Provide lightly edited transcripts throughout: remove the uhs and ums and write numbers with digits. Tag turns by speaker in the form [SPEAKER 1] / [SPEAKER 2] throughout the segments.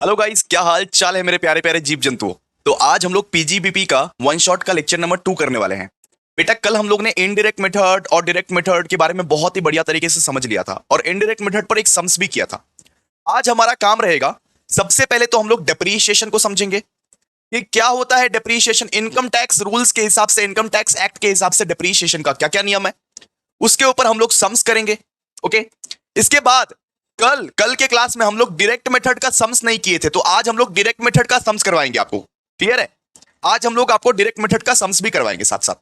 [SPEAKER 1] Hello guys, क्या हाल चाल है मेरे प्यारे प्यारे जीव जंतुओं। तो आज हम लोग पीजीबीपी का वन शॉट का लेक्चर नंबर 2 करने वाले हैं। बेटा, कल हम लोग ने इनडायरेक्ट मेथड और डायरेक्ट मेथड के बारे में बहुत ही बढ़िया तरीके से समझ लिया था और इनडायरेक्ट मेथड पर एक सम्स भी किया था। आज हमारा काम रहेगा, सबसे पहले तो हम लोग डेप्रीशिएशन को समझेंगे कि क्या होता है डेप्रीशिएशन। इनकम टैक्स रूल्स के हिसाब से, इनकम टैक्स एक्ट के हिसाब से डेप्रीशिएशन का क्या क्या नियम है, उसके ऊपर हम लोग सम्स करेंगे। ओके, इसके बाद कल कल के क्लास में हम लोग डायरेक्ट मेथड का सम्स नहीं किए थे, तो आज हम लोग डायरेक्ट मेथड का सम्स करवाएंगे आपको। क्लियर है? आज हम लोग आपको डायरेक्ट मेथड का सम्स भी करवाएंगे साथ साथ।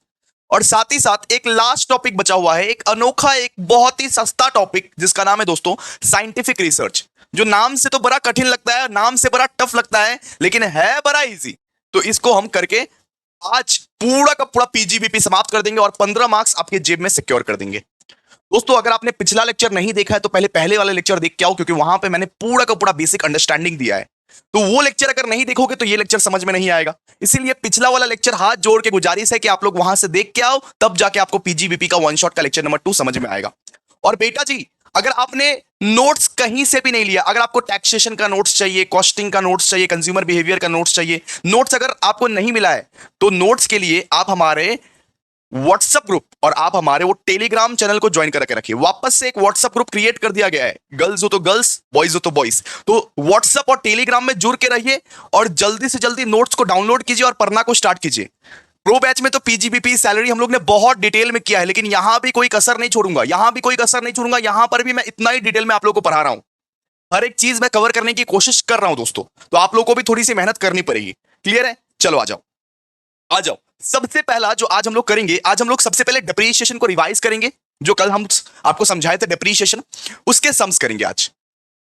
[SPEAKER 1] और साथ ही साथ एक लास्ट टॉपिक बचा हुआ है, एक अनोखा, एक बहुत ही सस्ता टॉपिक, जिसका नाम है दोस्तों साइंटिफिक रिसर्च। जो नाम से तो बड़ा कठिन लगता है, नाम से बड़ा टफ लगता है, लेकिन है बड़ा इजी। तो इसको हम करके आज पूरा का पूरा पीजीबीपी समाप्त कर देंगे और 15 मार्क्स आपके जेब में सिक्योर कर देंगे। दोस्तों, अगर आपने पिछला लेक्चर नहीं देखा है तो पहले पहले वाला लेक्चर देख के आओ, क्योंकि वहां पे मैंने पूरा का पूरा बेसिक अंडरस्टैंडिंग दिया है। तो वो लेक्चर अगर नहीं देखोगे तो ये लेक्चर समझ में नहीं आएगा। इसीलिए पिछला वाला लेक्चर हाथ जोड़ के गुजारिश है कि आप लोग वहां से देख के आओ, तब जाके आपको पीजीबीपी का वन शॉट का लेक्चर नंबर 2 समझ में आएगा। और बेटा जी, अगर आपने नोट्स कहीं से भी नहीं लिया, अगर आपको टैक्सेशन का नोट्स चाहिए, कॉस्टिंग का नोट्स चाहिए, कंज्यूमर बिहेवियर का नोट्स चाहिए, नोट्स अगर आपको नहीं मिला है तो नोट्स के लिए आप हमारे व्हाट्सएप ग्रुप और आप हमारे वो टेलीग्राम चैनल को ज्वाइन करके रखिए। वापस से एक व्हाट्सएप ग्रुप क्रिएट कर दिया गया है, गर्ल्स हो तो गर्ल्स, बॉयज हो तो बॉयज। तो व्हाट्सएप और टेलीग्राम में जुड़ के रहिए और जल्दी से जल्दी नोट्स को डाउनलोड कीजिए और पढ़ना को स्टार्ट कीजिए। प्रो बैच में तो पीजीबीपी सैलरी हम लोग ने बहुत डिटेल में किया है, लेकिन यहां भी कोई कसर नहीं छोड़ूंगा, यहां भी कोई कसर नहीं छोड़ूंगा। यहां पर भी मैं इतना ही डिटेल में आप लोगों को पढ़ा रहा हूं, हर एक चीज मैं कवर करने की कोशिश कर रहा हूं दोस्तों। तो आप लोगों को भी थोड़ी सी मेहनत करनी पड़ेगी। क्लियर है? चलो आ जाओ, आ जाओ। सबसे पहला जो आज हम लोग करेंगे, आज हम लोग सबसे पहले डेप्रीशिएशन को रिवाइज करेंगे। जो कल हम आपको समझाए थे डेप्रीशिएशन, उसके सम्स करेंगे आज।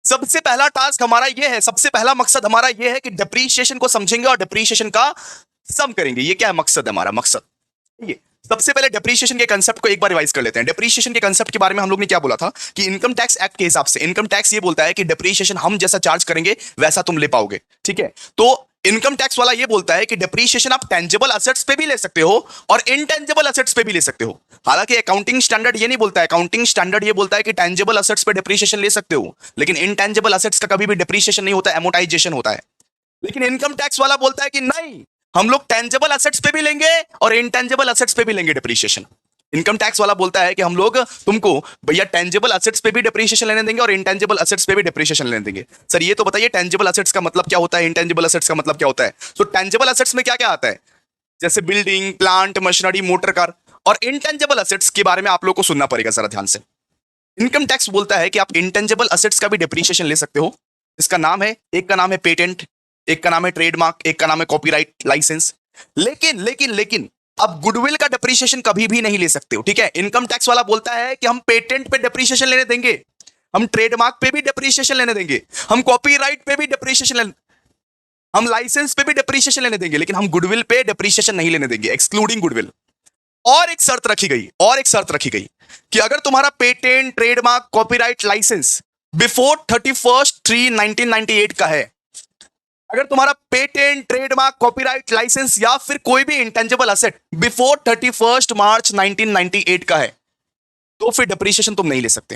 [SPEAKER 1] सबसे पहला टास्क हमारा ये है, सबसे पहला मकसद हमारा ये है कि डेप्रीशिएशन को समझेंगे और डेप्रीशिएशन का सम करेंगे। ये क्या है मकसद है हमारा? मकसद ये सबसे पहले डेप्रीशिएशन के कंसेप्ट को एक बार रिवाइज कर लेते हैं। डेप्रीशिएशन के कंसेप्ट के बारे में हम लोग ने क्या बोला था कि इनकम टैक्स एक्ट के हिसाब से इनकम टैक्स ये बोलता है कि डेप्रीशिएशन हम जैसा चार्ज करेंगे वैसा तुम ले पाओगे। ठीक है? तो इनकम टैक्स वाला ये बोलता है कि डेप्रीशिएशन आप टेंजिबल असेट्स पे भी ले सकते हो और इनटेंजिबल असेट्स पे भी ले सकते हो। हालांकि अकाउंटिंग स्टैंडर्ड ये नहीं बोलता है, अकाउंटिंग स्टैंडर्ड ये बोलता है कि टेंजिबल असेट्स पे डेप्रीशिएशन ले सकते हो, लेकिन इनटेंजिबल असेट्स का कभी भी डेप्रीशिएशन नहीं होता, एमोटाइजेशन होता है। लेकिन इनकम टैक्स वाला बोलता है कि नहीं, हम लोग टेंजिबल असेट्स पे भी लेंगे और इनटेंजिबल असेट्स पे भी लेंगे डेप्रीशिएशन। इनकम टैक्स वाला बोलता है कि हम लोग तुमको भैया टेंजिबल असेट्स पे भी डेप्रीशिएशन लेने देंगे और इनटेंजिबल असेट्स पे भी डेप्रीशिएशन लेने देंगे। सर ये तो बताइए टेंजिबल असेट्स का मतलब क्या होता है, इनटेंजिबल असेट्स का मतलब क्या होता है? तो टेंजिबल असेट्स में क्या क्या आता है, जैसे building, plant, machinery, motor car. और इनटेंजिबल असेट्स के बारे में आप लोग को सुनना पड़ेगा जरा ध्यान से। इनकम टैक्स बोलता है कि आप इंटेंजिबल असेट्स का भी डेप्रीशिएशन ले सकते हो। इसका नाम है, एक का नाम है पेटेंट, एक का नाम है ट्रेडमार्क, एक का नाम है कॉपीराइट लाइसेंस। लेकिन लेकिन लेकिन अब गुडविल का डेप्रीशिएशन कभी भी नहीं ले सकते हो। ठीक है? इनकम टैक्स वाला बोलता है कि हम पेटेंट पे डेप्रीशिएशन लेने देंगे, हम ट्रेडमार्क पे भी डेप्रीशिएशन लेने देंगे, हम कॉपीराइट पे भी डेप्रीशिएशन लेने, हम लाइसेंस पे भी डेप्रीशिएशन लेने देंगे, लेकिन हम गुडविल पे डेप्रीशिएशन नहीं लेने देंगे, एक्सक्लूडिंग गुडविल। और एक शर्त रखी गई, और एक शर्त रखी गई कि अगर तुम्हारा patent, trademark, copyright licence before 31/3/1998 का है, अगर तुम्हारा पेटेंट, ट्रेडमार्क, कॉपीराइट लाइसेंस या फिर कोई भी इंटेंजिबल असेट बिफोर 31 मार्च 1998 का है, तो फिर डेप्रीशिएशन तुम नहीं ले सकते।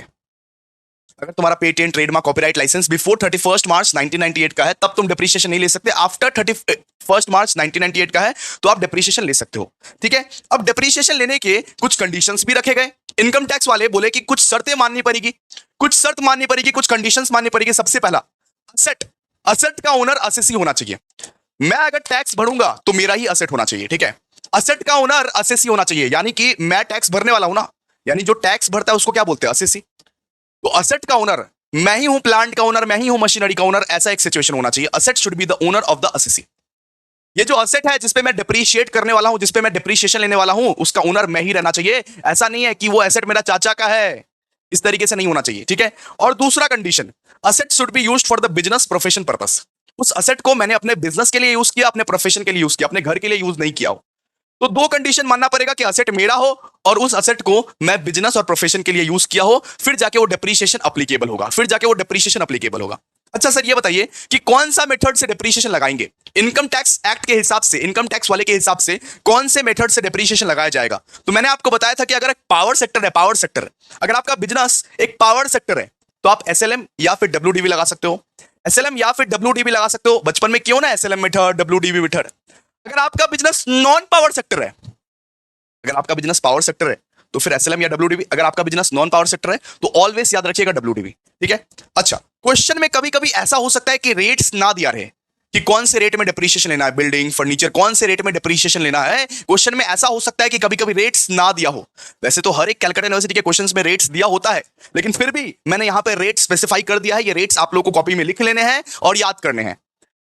[SPEAKER 1] अगर तुम्हारा patent, trademark, copyright licence before 31 March 1998 का है, तब तुम डेप्रीशिएशन नहीं ले सकते। आफ्टर 31 मार्च 1998 का है तो आप डेप्रीशिएशन ले सकते हो। ठीक है? अब डेप्रीशिएशन लेने के कुछ कंडीशंस भी रखे गए। इनकम टैक्स वाले बोले कि कुछ शर्तें माननी पड़ेगी, कुछ शर्त माननी पड़ेगी, कुछ कंडीशंस माननी पड़ेगी। सबसे पहला, असेट, असेट का ओनर असेसी होना चाहिए। मैं अगर टैक्स भरूंगा तो मेरा ही असेट होना चाहिए। ठीक है? असेट का ओनर असेसी होना चाहिए, यानी कि मैं टैक्स भरने वाला हूं ना, यानी जो टैक्स भरता है उसको क्या बोलते हैं? असेसी। तो असेट का ओनर मैं ही हूं, प्लांट का ओनर मैं ही हूं, मशीनरी का ओनर, ऐसा एक सिचुएशन होना चाहिए। Asset should be the owner of the assessee. ये जो असेट है जिसपे मैं डिप्रीशिएट करने वाला हूं, जिसपे मैं डिप्रीशिएशन लेने वाला हूं, उसका ओनर मैं ही रहना चाहिए। ऐसा नहीं है कि वो एसेट मेरा चाचा का है, इस तरीके से नहीं होना चाहिए। ठीक है? और दूसरा condition, asset should be used for the business profession purpose. उस असेट को मैंने अपने बिजनेस के लिए यूज किया, अपने प्रोफेशन के लिए यूज किया, अपने घर के लिए यूज नहीं किया हो। तो दो कंडीशन मानना पड़ेगा कि असेट मेरा हो और उस असेट को मैं बिजनेस और प्रोफेशन के लिए यूज किया हो, फिर जाके वो डेप्रीशिएशन अप्लीकेबल होगा, फिर जाके वो डेप्रीशिएशन अप्लीकेबल होगा। अच्छा सर, ये बताइए कि कौन सा मेथड से डेप्रीशिएशन लगाएंगे? इनकम टैक्स एक्ट के हिसाब से, इनकम टैक्स वाले के हिसाब से कौन से मेथड से डेप्रीशिएशन लगाया जाएगा? तो मैंने आपको बताया था कि अगर एक पावर सेक्टर है, पावर सेक्टर, अगर आपका बिजनेस एक पावर सेक्टर है तो आप एसएलएम या फिर डब्ल्यूडीवी लगा सकते हो। एसएलएम या फिर डब्ल्यूडीबी लगा सकते हो। बचपन में क्यों ना एसएलएम मेथड, डब्ल्यूडीबी मेथड। अगर आपका बिजनेस नॉन पावर सेक्टर है, अगर आपका बिजनेस पावर सेक्टर है तो फिर एसएलएम या डब्ल्यूडीबी। अगर आपका बिजनेस नॉन पावर सेक्टर है तो ऑलवेज याद रखिएगा डब्ल्यूडीबी। ठीक है। अच्छा, क्वेश्चन में कभी कभी ऐसा हो सकता है कि रेट्स ना दिया रहे कि कौन से रेट में डिप्रीशिएशन लेना है, बिल्डिंग फर्नीचर कौन से रेट में डिप्रीशिएशन लेना है। क्वेश्चन में ऐसा हो सकता है कि कभी कभी रेट्स ना दिया हो। वैसे तो हर एक कैलकाटा यूनिवर्सिटी के क्वेश्चंस में रेट्स दिया होता है, लेकिन फिर भी मैंने यहां पे रेट स्पेसिफाई कर दिया है। ये रेट्स आप लोगों को कॉपी में लिख लेने हैं और याद करने हैं,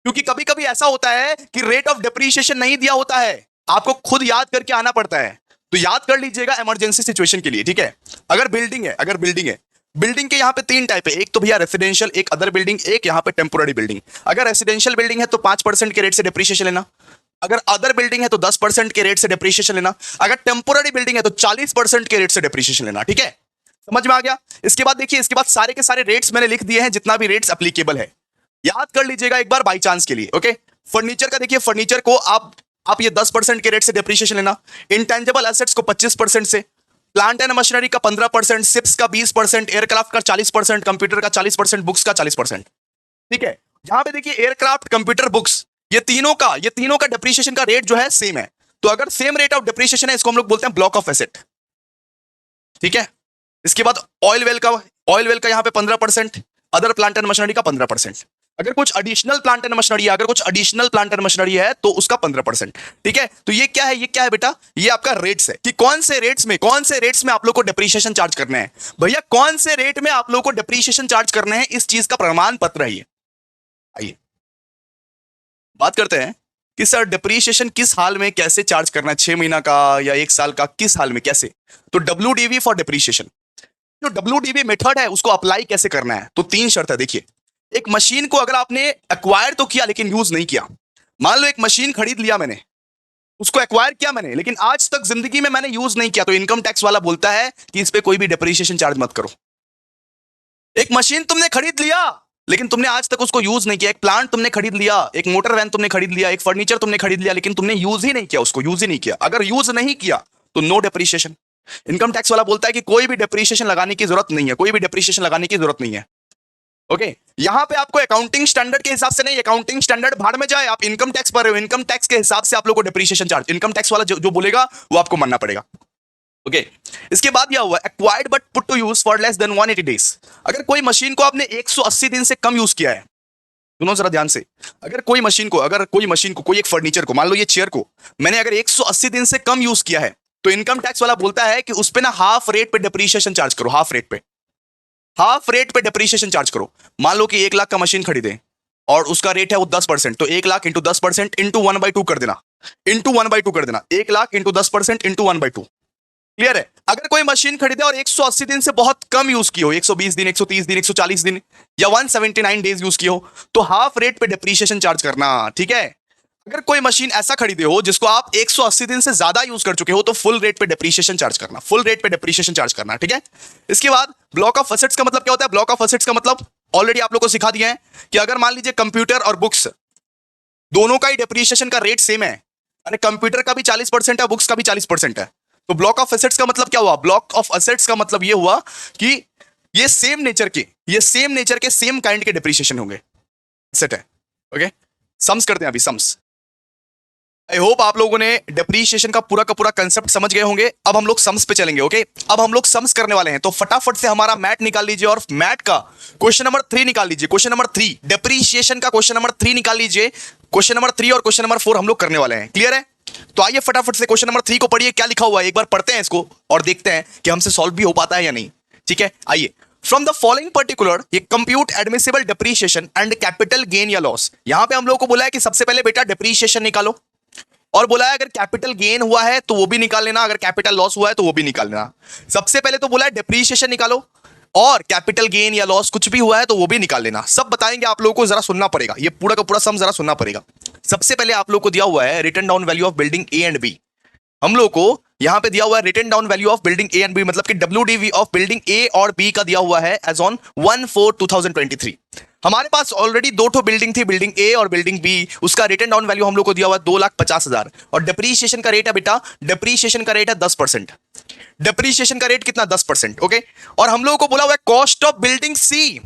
[SPEAKER 1] क्योंकि कभी कभी ऐसा होता है कि रेट ऑफ डिप्रीशिएशन नहीं दिया होता है, आपको खुद याद करके आना पड़ता है। तो याद कर लीजिएगा इमरजेंसी सिचुएशन के लिए। ठीक है। अगर बिल्डिंग है, बिल्डिंग के यहां पे तीन टाइप है, एक तो भैया रेसिडेंशियल, एक अदर बिल्डिंग, एक यहां पे टेम्पोररी बिल्डिंग। अगर रेसिडेंशियल बिल्डिंग है तो 5% के रेट से डिप्रीशिएशन लेना। अगर अदर बिल्डिंग है तो 10% के रेट से डिप्रीशिएशन लेना। अगर टेम्पोररी बिल्डिंग है तो 40% के रेट से डिप्रीशिएशन लेना। ठीक है, समझ में आ गया। इसके बाद देखिए, इसके बाद सारे के सारे रेट्स मैंने लिख दिए हैं, जितना भी रेट्स एप्लीकेबल है याद कर लीजिएगा एक बार बाई चांस के लिए। ओके। फर्नीचर का देखिए, फर्नीचर को आप ये 10% के रेट से डिप्रीशिएशन लेना। इंटेंजिबल एसेट्स को 25% से, प्लांट एंड मशीनरी का 15%, शिप्स का 20%, एयरक्राफ्ट का 40%, कंप्यूटर का 40%, बुक्स का 40%। ठीक है। जहां पे देखिए एयरक्राफ्ट, कंप्यूटर, बुक्स, ये तीनों का डिप्रीशिएशन का रेट जो है सेम है। तो अगर सेम रेट ऑफ डिप्रीशिएशन है, इसको हम लोग बोलते हैं ब्लॉक ऑफ एसेट। ठीक है। इसके बाद ऑयल वेल का यहां पे 15%, अदर प्लांट एंड मशीनरी का 15%। अगर कुछ एडिशनल प्लांट एंड मशीनरी है तो उसका 15%। ठीक है। तो ये क्या है बेटा, ये आपका रेट्स है कि कौन से रेट्स में आप लोग को डिप्रीशिएशन चार्ज करने हैं। भैया कौन से रेट में आप लोग को डिप्रीशिएशन चार्ज करने हैं, इस चीज का प्रमाण पत्र है ये। आइए बात करते हैं कि सर डिप्रीशिएशन किस हाल में कैसे चार्ज करना है, 6 महीना का या 1 साल का, किस हाल में कैसे। तो डब्ल्यूडीवी फॉर डिप्रीशिएशन, जो डब्ल्यूडीवी मेथड है उसको अप्लाई कैसे करना है। तो 3 शर्त है। देखिए, एक मशीन को अगर आपने एक्वायर तो किया लेकिन यूज नहीं किया, मान लो एक मशीन खरीद लिया मैंने, उसको एक्वायर किया मैंने, लेकिन आज तक जिंदगी में मैंने यूज नहीं किया, तो इनकम टैक्स वाला बोलता है कि इस पे कोई भी डिप्रीशिएशन चार्ज मत करो। एक मशीन तुमने खरीद लिया लेकिन तुमने आज तक उसको यूज नहीं किया, एक प्लांट तुमने खरीद लिया, एक मोटर वैन तुमने खरीद लिया, एक फर्नीचर तुमने खरीद लिया, लेकिन तुमने यूज ही नहीं किया, उसको यूज ही नहीं किया। अगर यूज नहीं किया तो नो डिप्रीशिएशन। इनकम टैक्स वाला बोलता है कि कोई भी डिप्रीशिएशन लगाने की जरूरत नहीं है, ओके। यहां पे आपको अकाउंटिंग स्टैंडर्ड के हिसाब से नहीं, अकाउंटिंग स्टैंडर्ड भाड़ में जाए, आप इनकम टैक्स भर रहे हो, इनकम टैक्स के हिसाब से आप लोगों को डिप्रीशिएशन चार्ज, इनकम टैक्स वाला जो बोलेगा वो आपको मानना पड़ेगा। ओके। इसके बाद क्या हुआ, acquired but put to use for less than 180 days. अगर कोई मशीन को आपने 180 दिन से कम यूज किया है, सुनो जरा ध्यान से, अगर कोई मशीन को कोई एक फर्नीचर को, मान लो ये चेयर को मैंने अगर 180 दिन से कम यूज किया है, तो इनकम टैक्स वाला बोलता है कि उस पे ना हाफ रेट पे डिप्रीशिएशन चार्ज करो, हाफ रेट पे डिप्रीशिएशन चार्ज करो। मान लो कि 1 लाख का मशीन खरीदे और उसका रेट है वो 10%, तो 1 लाख इंटू 10% इंटू 1/2 कर देना, 1 लाख इंटू 10% इंटू 1/2। क्लियर है। अगर कोई मशीन खरीदे और 180 दिन से बहुत कम यूज की हो, 120 दिन, 130 दिन, 140 दिन या 179 डेज यूज की हो, तो हाफ रेट पे डिप्रीशिएशन चार्ज करना। ठीक है। अगर कोई मशीन ऐसा खरीदे हो जिसको आप 180 दिन से ज्यादा यूज कर चुके हो, तो फुल रेट पे डिप्रीशिएशन चार्ज करना। ठीक है। इसके बाद ब्लॉक ऑफ एसेट्स का मतलब क्या होता है। ब्लॉक ऑफ एसेट्स का मतलब ऑलरेडी आप लोग को सिखा दिया है कि अगर मान लीजिए कंप्यूटर और बुक्स दोनों का ही डिप्रीशिएशन का रेट सेम है, यानी कंप्यूटर का भी 40% है, बुक्स का भी 40% है, तो ब्लॉक ऑफ एसेट्स का मतलब क्या हुआ, ब्लॉक ऑफ एसेट्स का मतलब ये हुआ कि ये सेम नेचर के सेम काइंड के डिप्रीशिएशन होंगे। सेट है। ओके। सम्स करते हैं अभी, सम्स। आई होप आप लोगों ने डिप्रीशिएशन का पूरा कंसेप्ट समझ गए होंगे। अब हम लोग सम्स पे चलेंगे। ओके। अब हम लोग सम्स करने वाले हैं, तो फटाफट से हमारा मैट निकाल लीजिए और मैट का क्वेश्चन नंबर 3 निकाल लीजिए। क्वेश्चन नंबर 3 डिप्रीशिएशन का क्वेश्चन नंबर 3 निकाल लीजिए। क्वेश्चन नंबर 3 और क्वेश्चन नंबर 4 हम लोग करने वाले हैं। क्लियर है। तो आइए फटाफट से क्वेश्चन नंबर 3 को पढ़िए, क्या लिखा हुआ है एक बार पढ़ते हैं इसको और देखते हैं कि हमसे सॉल्व भी हो पाता है या नहीं। ठीक है। आइए, फ्रॉम द फॉलोइंग पर्टिकुलर ये compute admissible depreciation and capital gain या लॉस। यहां पे हम लोग को बोला है कि सबसे पहले बेटा डिप्रीशिएशन निकालो, और बोला है अगर कैपिटल गेन हुआ है तो वो भी निकाल लेना, अगर कैपिटल लॉस हुआ है तो वो भी निकाल लेना। सबसे पहले तो बोला है डिप्रीशिएशन निकालो, और कैपिटल गेन या लॉस कुछ भी हुआ है तो वो भी निकाल लेना। सब बताएंगे आप लोगों को, जरा सुनना पड़ेगा, ये पूरा का पूरा सम जरा सुनना पड़ेगा। सबसे पहले आप लोग को दिया हुआ है written down value of building A and B. हम लोग को यहां पे दिया हुआ है written down value of building A and B, मतलब कि डब्ल्यूडीवी ऑफ बिल्डिंग ए और बी का दिया हुआ है एज ऑन 1/4/2023। हमारे पास ऑलरेडी 2 बिल्डिंग थी, बिल्डिंग ए और बिल्डिंग बी, उसका रिटन डाउन वैल्यू हम लोग को दिया हुआ है 2,50,000, और डिप्रीशिएशन का रेट है बेटा, डिप्रीशिएशन का रेट है 10%। डिप्रीशिएशन का रेट कितना, 10%। ओके। और हम लोगों को बोला हुआ है कॉस्ट ऑफ बिल्डिंग सी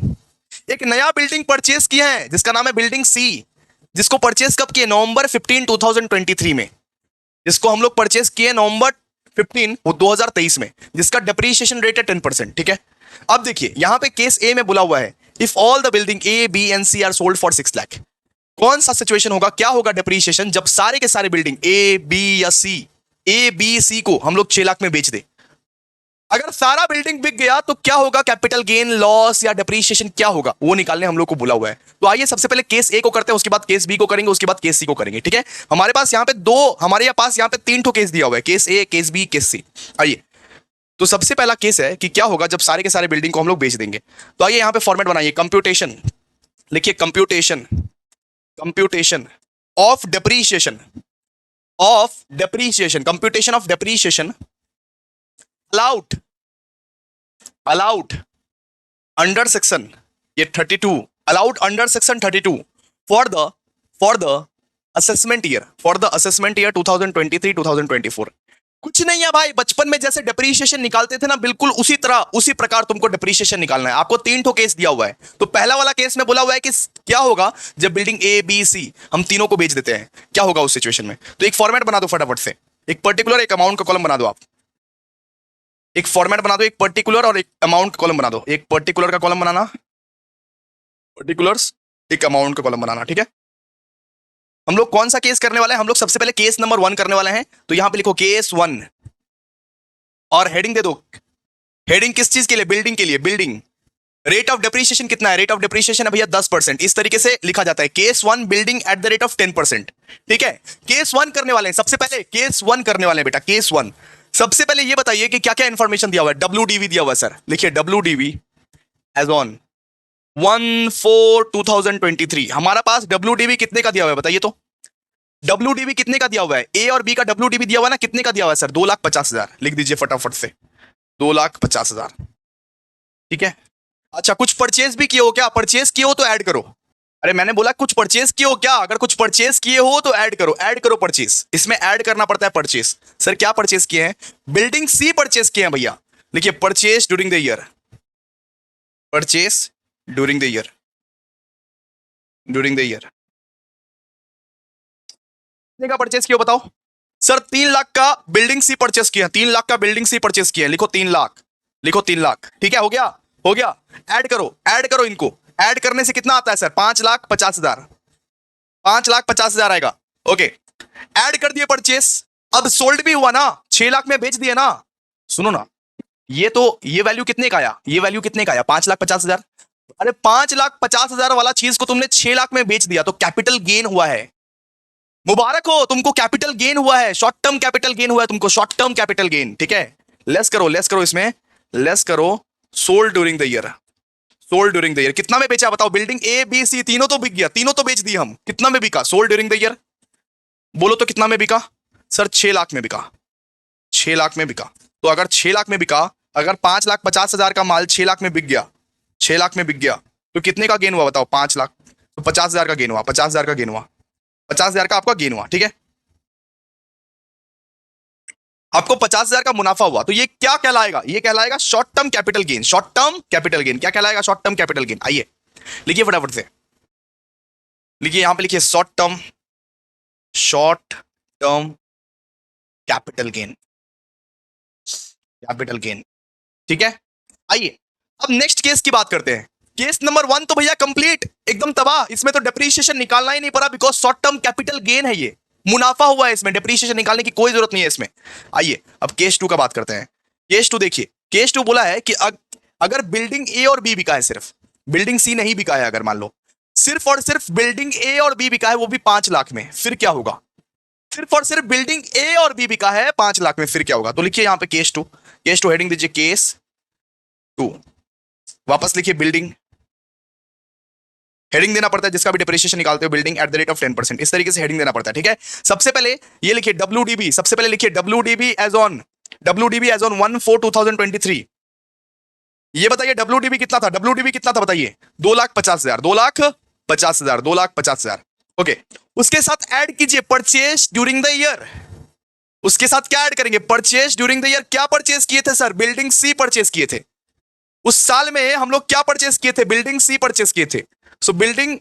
[SPEAKER 1] एक नया बिल्डिंग परचेस किया है जिसका नाम है बिल्डिंग सी, जिसको परचेस कब किए? नवंबर 15 2023 में, जिसको हम लोग परचेस किए नवंबर 15 2023 में, जिसका डेप्रीशिएशन रेट है 10%। ठीक है, अब देखिए यहां पे केस ए में बोला हुआ है if all the building A B and C are sold for 6 lakh. कौन सा सिचुएशन होगा, क्या होगा डेप्रीशिएशन जब सारे के सारे बिल्डिंग ए बी या सी, ए बी सी को हम लोग 6 लाख में बेच दे? अगर सारा बिल्डिंग बिक गया तो क्या होगा, कैपिटल गेन, लॉस या डेप्रीशिएशन क्या होगा, वो निकालने हम लोग को बोला हुआ है। तो आइए सबसे पहले केस ए को करते हैं, उसके बाद केस बी को करेंगे, उसके बाद केस सी को करेंगे। ठीक है, हमारे पास यहाँ पे हमारे पास यहाँ पे 3 ठो केस दिया हुआ है, केस ए, केस बी, केस सी। आइए, तो सबसे पहला केस है कि क्या होगा जब सारे के सारे बिल्डिंग को हम लोग बेच देंगे। तो आइए यहाँ पे फॉर्मेट बनाइए, कंप्यूटेशन लिखिए, computation of depreciation, computation of depreciation allowed under section ये 32, allowed under section 32 for the assessment year 2023-2024। कुछ नहीं है भाई, बचपन में जैसे डेप्रीशिएशन निकालते थे ना, बिल्कुल उसी तरह उसी प्रकार तुमको डेप्रीशिएशन निकालना है। आपको 3 ठो केस दिया हुआ है। तो पहला वाला केस में बोला हुआ है कि क्या होगा जब बिल्डिंग ए बी सी हम तीनों को बेच देते हैं, क्या होगा उस सिचुएशन में। तो एक फॉर्मेट बना दो फटाफट से, एक पर्टिकुलर एक अमाउंट का कॉलम बना दो। आप एक फॉर्मेट बना दो, एक पर्टिकुलर और एक अमाउंट का कॉलम बना दो। एक पर्टिकुलर का कॉलम बनाना, पर्टिकुलर्स, एक अमाउंट का कॉलम बनाना। ठीक है, हम लोग कौन सा केस करने वाले हैं? हम लोग सबसे पहले केस नंबर 1 करने वाले हैं। तो यहां पे लिखो केस 1 और हेडिंग दे दो। हेडिंग किस चीज के लिए? बिल्डिंग के लिए। बिल्डिंग रेट ऑफ डेप्रीशिएशन कितना है? रेट ऑफ डेप्रीशिएशन है भैया 10%। इस तरीके से लिखा जाता है, case 1 building at the rate of 10%। ठीक है, केस 1 करने वाले हैं। सबसे पहले केस 1 करने वाले हैं बेटा, केस 1। सबसे पहले ये बताइए कि क्या क्या इंफॉर्मेशन दिया हुआ है। WDV दिया हुआ है सर, लिखिए WDV एज ऑन 1/4/2023। हमारा पास WDV कितने का दिया हुआ है बताइए तो? WDV कितने का दिया हुआ है? ए और बी का WDV दिया हुआ है ना, कितने का दिया हुआ है सर? 2,50,000। लिख दीजिए फटाफट से, 2,50,000। ठीक है, अच्छा कुछ परचेज भी किए हो क्या? परचेज किए हो तो ऐड करो। अरे मैंने बोला कुछ परचेज किए हो क्या? अगर कुछ परचेज किए हो तो ऐड करो परचेज। इसमें ऐड करना पड़ता है परचेज। सर क्या परचेज किए हैं? बिल्डिंग सी परचेज किए हैं भैया। लिखिए purchase during the year, purchase during the year, कितने का परचेज किया बताओ सर? 3 लाख का बिल्डिंग सी परचेज किया, 3 लाख का बिल्डिंग सी परचेज किया। लिखो 3 लाख, लिखो 3 लाख। ठीक है, हो गया। ऐड करो इनको। ऐड करने से कितना आता है सर? 5,50,000, 5,50,000 आएगा। ओके, ऐड कर दिए परचेस। अब सोल्ड भी हुआ ना, 6 लाख में बेच दिए ना। सुनो ना, ये वैल्यू कितने का आया? ये वैल्यू कितने का आया? 5,50,000। अरे 5,50,000 वाला चीज को तुमने 6 लाख में बेच दिया तो कैपिटल गेन हुआ है। मुबारक हो तुमको, कैपिटल गेन हुआ है, शॉर्ट टर्म कैपिटल गेन हुआ है तुमको, शॉर्ट टर्म कैपिटल गेन। ठीक है, लेस करो इसमें, लेस करो। सोल्ड ड्यूरिंग द ईयर, कितना में बेचा बताओ? बिल्डिंग ए बी सी तीनों तो बिक गया, तीनों तो बेच दिए हम। कितना में बिका सोल्ड ड्यूरिंग द ईयर? बोलो तो कितना में बिका सर? 6 लाख में बिका, 6 लाख में बिका। तो अगर 6 लाख में बिका, अगर 5,50,000 का माल 6 लाख में बिक गया, 6 लाख में बिक गया, तो कितने का गेन हुआ बताओ? 5 लाख, तो 50,000 का गेन हुआ, 50,000 का गेन हुआ, 50,000 का आपका गेन हुआ। ठीक है, आपको 50,000 का मुनाफा हुआ। तो ये क्या कहलाएगा? ये कहलाएगा short term capital gain. Short term capital gain क्या कहलाएगा? Short term capital gain. आइए लिखिए फटाफट से, लिखिए यहां पे लिखिए शॉर्ट टर्म कैपिटल गेन, ठीक है। आइए अब नेक्स्ट केस की बात करते हैं। केस नंबर 1 तो भैया कंप्लीट, एकदम तबाह। इसमें तो डेप्रीशिएशन निकालना ही नहीं पड़ा, because short term capital gain है, ये मुनाफा हुआ है, इसमें डेप्रीशिएशन निकालने की कोई जरूरत नहीं है इसमें। आइए अब केस 2 का बात करते हैं। केस 2 देखिए, केस 2 बोला है कि अगर बिल्डिंग ए और बी बिका है, सिर्फ बिल्डिंग सी नहीं बिका है, अगर मान लो सिर्फ और सिर्फ बिल्डिंग ए और बी बिका है, वो भी 5 लाख में, फिर क्या होगा? सिर्फ और सिर्फ बिल्डिंग ए और बी बिका है 5 लाख में, फिर क्या होगा? तो लिखिए यहां पे केस 2, हेडिंग दीजिए केस 2। वापस लिखिए बिल्डिंग, हेडिंग देना पड़ता है जिसका भी डिप्रिसिएशन निकालते हो, building at the rate of 10%, इस तरीके से हेडिंग देना पड़ता है। ठीक है, सबसे पहले ये लिखिए WDB, सबसे पहले लिखिए WDB एज ऑन 1/4/2023। ये बताइए WDB कितना था? WDB कितना था बताइए? 2,50,000, 2,50,000, 2,50,000। ओके, उसके साथ ऐड कीजिए परचेज ड्यूरिंग द ईयर। उसके साथ क्या ऐड करेंगे? Purchase during the year. क्या परचेज किए थे सर? बिल्डिंग सी परचेज किए थे। उस साल में हम लोग क्या परचेस किए थे? बिल्डिंग सी परचेस किए थे। सो बिल्डिंग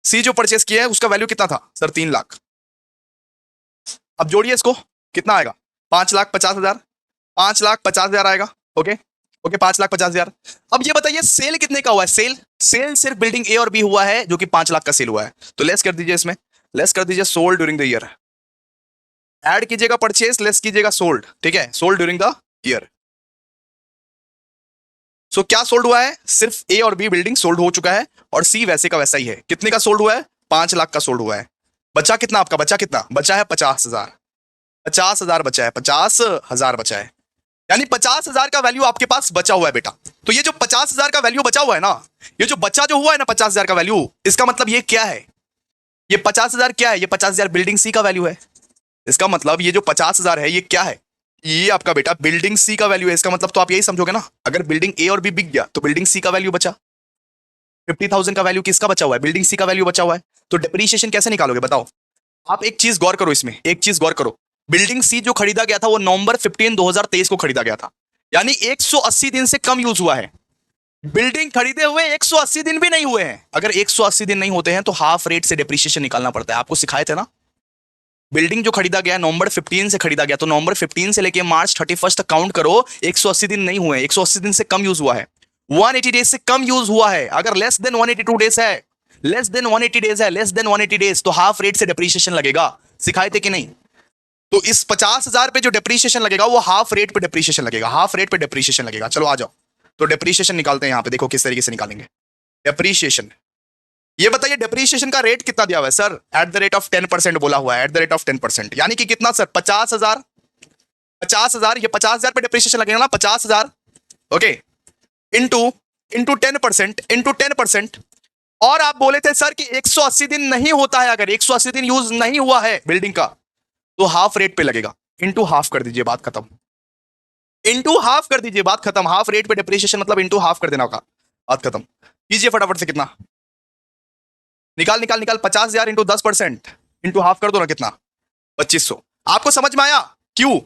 [SPEAKER 1] सी जो परचेस किया है उसका वैल्यू कितना था सर? 3 लाख। अब जोड़िए इसको, कितना आएगा? 5,50,000। 5,50,000 आएगा। Okay okay, 5,50,000। अब ये बताइए सेल कितने का हुआ है? सेल सेल सिर्फ बिल्डिंग ए और बी हुआ है जो कि 5 लाख का सेल हुआ है। तो लेस कर दीजिए, इसमें लेस कर दीजिए sold during the year. Add कीजिएगा परचेस, लेस कीजिएगा सोल्ड। ठीक है, सोल्ड ड्यूरिंग द ईयर। सो क्या सोल्ड हुआ है? सिर्फ ए और बी बिल्डिंग सोल्ड हो चुका है और सी वैसे का वैसा ही है। कितने का सोल्ड हुआ है? 5 लाख का सोल्ड हुआ है। बचा कितना आपका? बचा कितना? बचा है 50,000। 50,000 बचा है, 50,000 बचा है। यानी 50,000 का वैल्यू आपके पास बचा हुआ है बेटा। तो ये जो 50,000 का वैल्यू बचा हुआ है ना, ये जो बचा जो हुआ है ना 50,000 का वैल्यू, इसका मतलब ये क्या है? ये 50,000 क्या है? ये 50,000 बिल्डिंग सी का वैल्यू है। इसका मतलब ये जो 50,000 है ये क्या है? ये आपका बेटा बिल्डिंग सी का वैल्यू है। इसका मतलब तो आप यही समझोगे ना, अगर बिल्डिंग ए और बी बिक गया तो बिल्डिंग सी का वैल्यू बचा। 50,000 का वैल्यू किसका बचा हुआ है? बिल्डिंग सी का वैल्यू बचा हुआ है। तो डिप्रीशिएशन कैसे निकालोगे बताओ? आप एक चीज गौर करो, इसमें एक चीज गौर करो। बिल्डिंग सी जो खरीदा गया था वो नवंबर 15 2023 को खरीदा गया था, यानी 180 दिन से कम यूज हुआ है। बिल्डिंग खरीदे हुए 180 दिन भी नहीं हुए हैं। अगर 180 दिन नहीं होते हैं तो हाफ रेट से डिप्रीशिएशन निकालना पड़ता है। आपको सिखाए थे ना। बिल्डिंग जो खरीदा गया नवंबर 15 से खरीदा गया, तो नवंबर 15 से लेके मार्च 31 तक काउंट करो। 180 दिन नहीं हुए, 180 दिन से कम यूज हुआ है। 180 डेज से कम यूज हुआ है। अगर लेस देन 182 डेज है, लेस देन 180 डेज है, लेस देन 180 डेज, तो हाफ रेट से डिप्रीशिएशन लगेगा। सिखाए थे कि नहीं? तो इस 50,000 पे जो डिप्रीशिएशन लगेगा वो हाफ रेट पे डिप्रीशिएशन लगेगा। हाफ रेट पे डिप्रीशिएशन लगेगा। चलो आ जाओ, तो डिप्रीशिएशन निकालते हैं। यहां पे देखो किस तरीके से निकालेंगे डिप्रीशिएशन। ये बताइए डिप्रीशिएशन का रेट कितना दिया हुआ है sir? At the rate of 10% बोला हुआ है। एट द रेट ऑफ 10%, यानी कि कितना सर? 50,000। 50,000, ये 50,000 पे डिप्रीशिएशन लगेगा ना, 50,000। Okay, into into 10%, into 10%। और आप बोले थे सर कि 180 दिन नहीं होता है। अगर 180 दिन यूज नहीं हुआ है बिल्डिंग का तो हाफ रेट पे लगेगा। इंटू हाफ कर दीजिए, बात खत्म। इंटू हाफ कर दीजिए, बात खत्म। हाफ रेट पे डिप्रीशिएशन मतलब इंटू हाफ कर देना होगा, बात खत्म। कीजिए फटाफट से, कितना? निकाल निकाल निकाल। 50,000 इंटू 10% इंटू हाफ कर दो ना, कितना? 2,500। आपको समझ में आया? क्यों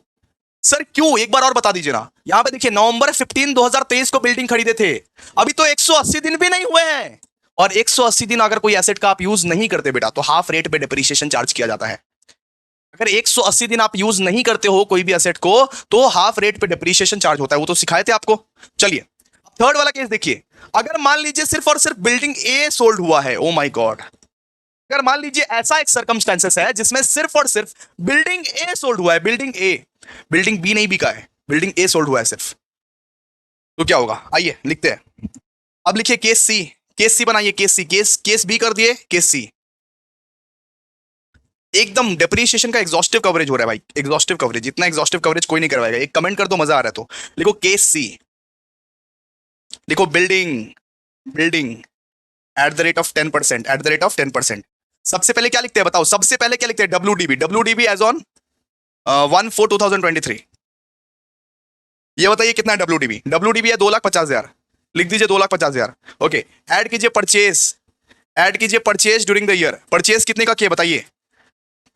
[SPEAKER 1] सर, क्यों? एक बार और बता दीजिए ना। यहां पे देखिए नवंबर 15 2023 को बिल्डिंग खरीदे थे, अभी तो 180 दिन भी नहीं हुए हैं। और 180 दिन अगर कोई एसेट का आप यूज नहीं करते बेटा तो हाफ रेट पे डिप्रीशिएशन चार्ज किया जाता है। अगर 180 दिन आप यूज नहीं करते हो कोई भी एसेट को तो हाफ रेट पे डिप्रीशिएशन चार्ज होता है। वो तो सिखाए थे आपको। चलिए थर्ड वाला केस देखिए। अगर मान लीजिए सिर्फ और सिर्फ बिल्डिंग ए सोल्ड हुआ है, ओ माय गॉड। अगर मान लीजिए ऐसा एक सर्कमस्टेंसेस है जिसमें सिर्फ और सिर्फ बिल्डिंग ए सोल्ड हुआ है, बिल्डिंग ए, बिल्डिंग बी नहीं बिका है, बिल्डिंग ए सोल्ड हुआ है सिर्फ, तो क्या होगा? आइए लिखते हैं। अब लिखिए केस सी। केस सी बनाइए, केस सी। केस बी कर दिए, केस सी। एकदम डेप्रिसिएशन का एग्जॉस्टिव कवरेज हो रहा है भाई, एग्जॉस्टिव कवरेज। इतना एग्जॉस्टिव कवरेज कोई नहीं करवाएगा। एक कमेंट कर दो, मजा आ रहा है तो। लिखो केस सी, लिखो building, building at the rate of 10%, at the rate of 10%। सबसे पहले क्या लिखते हैं बताओ? सबसे पहले क्या लिखते हैं? डब्ल्यूडीबी। WDB as on 1/4/2023। ये बताइए कितना है डब्ल्यूडीबी? डब्ल्यूडीबी है 2,50,000। लिख दीजिए 2,50,000। ओके, ऐड कीजिए परचेज, ऐड कीजिए purchase during the year. Purchase कितने का किए बताइए?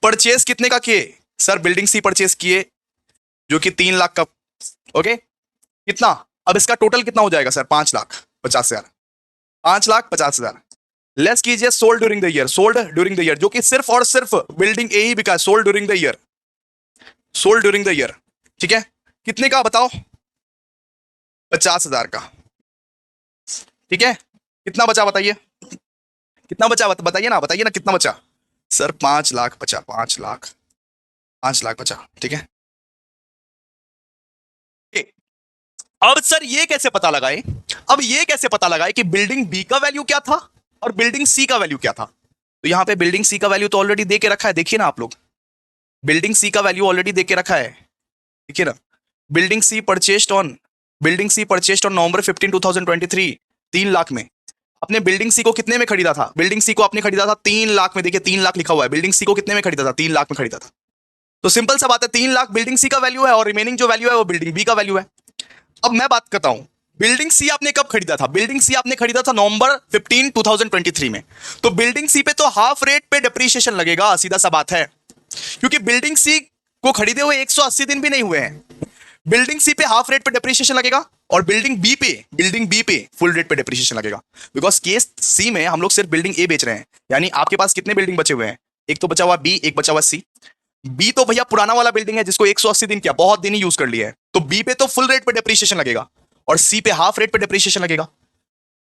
[SPEAKER 1] परचेज कितने का किए सर? बिल्डिंग सी परचेज किए जो कि 3 लाख का। ओके, कितना? अब इसका टोटल कितना हो जाएगा सर? 5,50,000। 5,50,000 लेस कीजिए sold during the year. Sold during the year जो कि सिर्फ और सिर्फ बिल्डिंग ए ही बिका है। Sold during the year, sold during the year. ठीक है, कितने का बताओ? 50,000 का। ठीक है, कितना बचा बताइए? कितना बचा बताइए ना, बताइए ना कितना बचा? सर 5 लाख बचा, 5 लाख, 5 लाख बचा। ठीक है, अब सर ये कैसे पता लगाए? अब ये कैसे पता लगाए कि बिल्डिंग बी का वैल्यू क्या था और बिल्डिंग सी का वैल्यू क्या था? तो यहां पे बिल्डिंग सी का वैल्यू तो ऑलरेडी दे के रखा है, देखिए ना आप लोग। बिल्डिंग सी का वैल्यू ऑलरेडी दे के रखा है, देखिए ना। Building C purchased on, building C purchased on November 15 2023, 3 lakh में। आपने बिल्डिंग सी को कितने में खरीदा था? बिल्डिंग सी को आपने खरीदा था 3 लाख में। देखिए 3 लाख लिखा हुआ है। बिल्डिंग सी को कितने में खरीदा था? 3 लाख में खरीदा था। तो सिंपल सा बात है, 3 लाख बिल्डिंग सी का वैल्यू है और रिमेनिंग जो वैल्यू है वो बिल्डिंग बी का वैल्यू है। अब मैं बात करता हूं, बिल्डिंग सी आपने कब खरीदा था? बिल्डिंग सी आपने खरीदा था नवंबर 15 2023 में। तो बिल्डिंग सी पे तो हाफ रेट पे डिप्रीशिएशन लगेगा, सीधा सा बात है। क्योंकि बिल्डिंग सी को खरीदे हुए 180 दिन भी नहीं हुए हैं। बिल्डिंग सी पे हाफ रेट पे डिप्रीशिएशन लगेगा और बिल्डिंग बी पे फुल रेट पे डेप्रिसिएशन लगेगा। बिकॉज केस सी में हम लोग सिर्फ बिल्डिंग ए बेच रहे हैं, यानी आपके पास कितने बिल्डिंग बचे हुए हैं, एक तो बचा हुआ बी, एक बचा हुआ सी। बी तो भैया पुराना वाला बिल्डिंग है जिसको 180 दिन क्या बहुत दिन ही यूज कर लिया है, तो बी पे तो फुल रेट पे डेप्रिसिएशन लगेगा और सी पे हाफ रेट पे डेप्रिसिएशन लगेगा।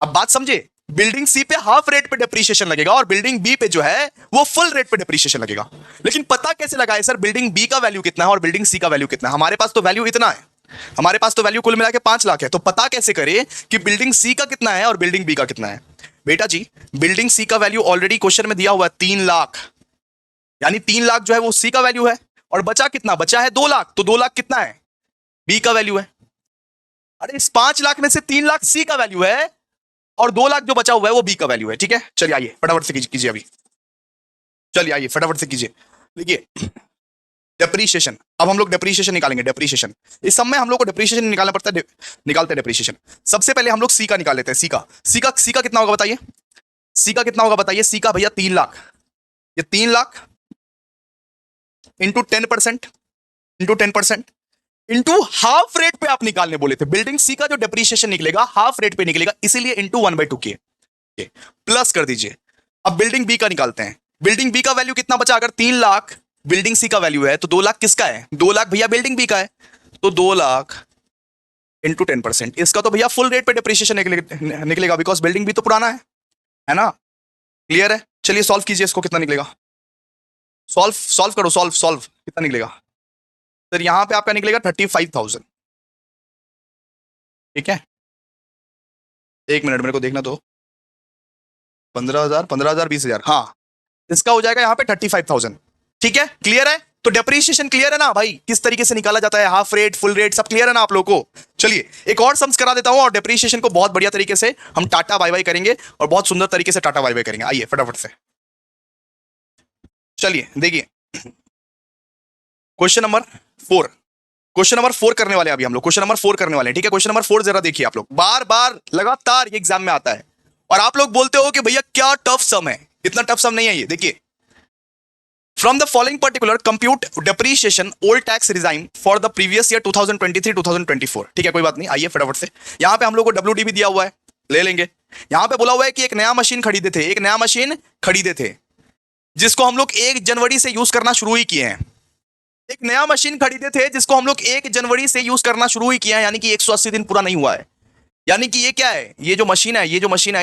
[SPEAKER 1] अब बात समझे, बिल्डिंग सी पे हाफ रेट पे डेप्रिसिएशन लगेगा और बिल्डिंग बी पे जो है वो फुल रेट पे डेप्रिसिएशन लगेगा। लेकिन पता कैसे लगाए सर बिल्डिंग बी का वैल्यू कितना है और बिल्डिंग सी का वैल्यू कितना है? हमारे पास तो वैल्यू इतना है, हमारे पास तो वैल्यू कुल मिला के 5 लाख है, तो पता कैसे करें कि बिल्डिंग सी का कितना है और बिल्डिंग बी का कितना है? बेटा जी बिल्डिंग सी का वैल्यू ऑलरेडी क्वेश्चन में दिया हुआ है 3 लाख, यानी 3 लाख जो है वो सी का वैल्यू है और बचा कितना, बचा है 2 लाख, तो 2 लाख कितना है, बी का वैल्यू है। अरे इस 5 लाख में से 3 लाख सी का वैल्यू है और 2 लाख जो बचा हुआ है वो बी का वैल्यू है। ठीक है, चलिए आइए फटाफट से कीजिए अभी, चलिए आइए फटाफट से कीजिए। देखिए डेप्रीशिएशन, अब हम लोग डेप्रीशिएशन निकालेंगे। डेप्रीशिएशन इस सब में हम लोग को डेप्रीशिएशन निकालना पड़ता है, निकालते हैं डेप्रीशिएशन। सबसे पहले हम लोग सी का निकाल लेते हैं। सी का कितना होगा बताइए, सी का कितना होगा बताइए? सी का भैया 3 लाख, ये 3 lakh into 10% into half rate पे आप निकालने बोले थे। बिल्डिंग सी का जो डेप्रीशिएशन निकलेगा हाफ रेट पे निकलेगा, इसीलिए इंटू 1/2 के प्लस कर दीजिए। अब बिल्डिंग बी का निकालते हैं। बिल्डिंग बी का वैल्यू कितना बचा? अगर 3 लाख बिल्डिंग सी का वैल्यू है तो 2 लाख किसका है? 2 लाख भैया बिल्डिंग बी का है, तो 2 लाख इंटू 10%, इसका तो भैया फुल रेट पे डेप्रीशिएशन निकलेगा बिकॉज बिल्डिंग बी तो पुराना है ना? क्लियर है? चलिए सॉल्व कीजिए इसको, कितना निकलेगा? सॉल्व करो, सॉल्व कितना निकलेगा सर? यहां पे आपका निकलेगा 35,000। ठीक है, एक मिनट मेरे को देखना दो। 15,000 20,000, हाँ इसका हो जाएगा यहाँ पे 35,000। ठीक है, क्लियर है? तो डेप्रीशिएशन क्लियर है ना भाई, किस तरीके से निकाला जाता है, हाफ रेट फुल रेट सब क्लियर है ना आप लोगों को? चलिए एक और सम्स करा देता हूं और डेप्रीशिएशन को बहुत बढ़िया तरीके से हम टाटा बाय बाय करेंगे और बहुत सुंदर तरीके से टाटा बाय बाय करेंगे। आइए फटाफट से चलिए देखिए क्वेश्चन नंबर 4 करने वाले हैं अभी हम लोग, क्वेश्चन नंबर 4 करने वाले हैं। ठीक है, क्वेश्चन नंबर 4 जरा देखिए आप लोग, बार बार लगातार ये एग्जाम में आता है और आप लोग बोलते हो कि भैया क्या टफ सम है। इतना टफ सम नहीं है ये। देखिए, from the following particular compute depreciation old tax regime for the previous year 2023-2024। ठीक है, कोई बात नहीं, आइए फटाफट से। यहां पे हम लोग को WDB दिया हुआ है, ले लेंगे। यहां पे बोला हुआ है कि एक नया मशीन खरीदे थे जिसको हम लोग 1 जनवरी से यूज करना शुरू ही किए हैं। एक नया मशीन खरीदे थे जिसको हम लोग 1 जनवरी से यूज करना शुरू ही किया है, यानी कि 180 दिन पूरा नहीं हुआ है। यानी कि ये क्या है, ये जो मशीन है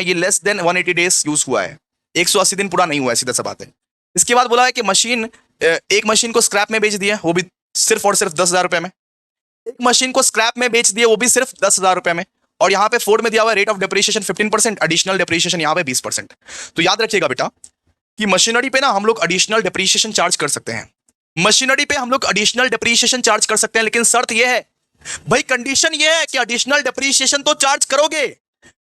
[SPEAKER 1] ये लेस देन 180 डेज यूज हुआ है, 180 दिन पूरा नहीं हुआ है, सीधा सा बात है। इसके बाद बोला है कि एक मशीन को स्क्रैप में बेच दिया, वो भी सिर्फ और सिर्फ 10,000 रुपए में। एक मशीन को स्क्रैप में बेच दिया, वो भी सिर्फ 10,000 रुपए में। और यहाँ पे 4 में दिया हुआ है rate of depreciation 15%, additional depreciation यहाँ पे 20%। तो याद रखिएगा बेटा कि मशीनरी पे ना हम लोग एडिशनल डेप्रीशिएशन चार्ज कर सकते हैं, लेकिन शर्त यह है भाई, कंडीशन यह है कि एडिशनल डेप्रीशिएशन तो चार्ज करोगे,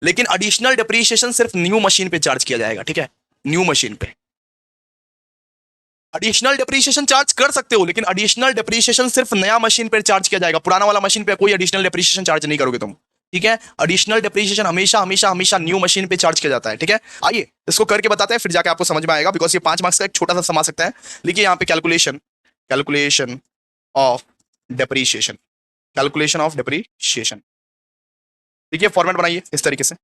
[SPEAKER 1] लेकिन एडिशनल डेप्रीशिएशन सिर्फ न्यू मशीन पे चार्ज किया जाएगा। ठीक है, न्यू मशीन पे एडिशनल डेप्रीशिएशन चार्ज कर सकते हो, लेकिन एडिशनल डेप्रीशिएशन सिर्फ नया मशीन पे चार्ज किया जाएगा, पुराना वाला मशीन पे कोई एडिशनल डेप्रीशिएशन चार्ज नहीं करोगे तुम। ठीक है, एडिशनल डेप्रीशिएशन हमेशा न्यू मशीन पे चार्ज किया जाता है। ठीक है, आइए इसको करके बताते हैं, फिर जाके आपको समझ में आएगा, बिकॉज ये 5 मार्क्स का एक छोटा सा समा सकता है। लिखिए यहाँ पे कैलकुलेशन ऑफ डेप्रीशिएशन। देखिए फॉर्मेट बनाइए इस तरीके से,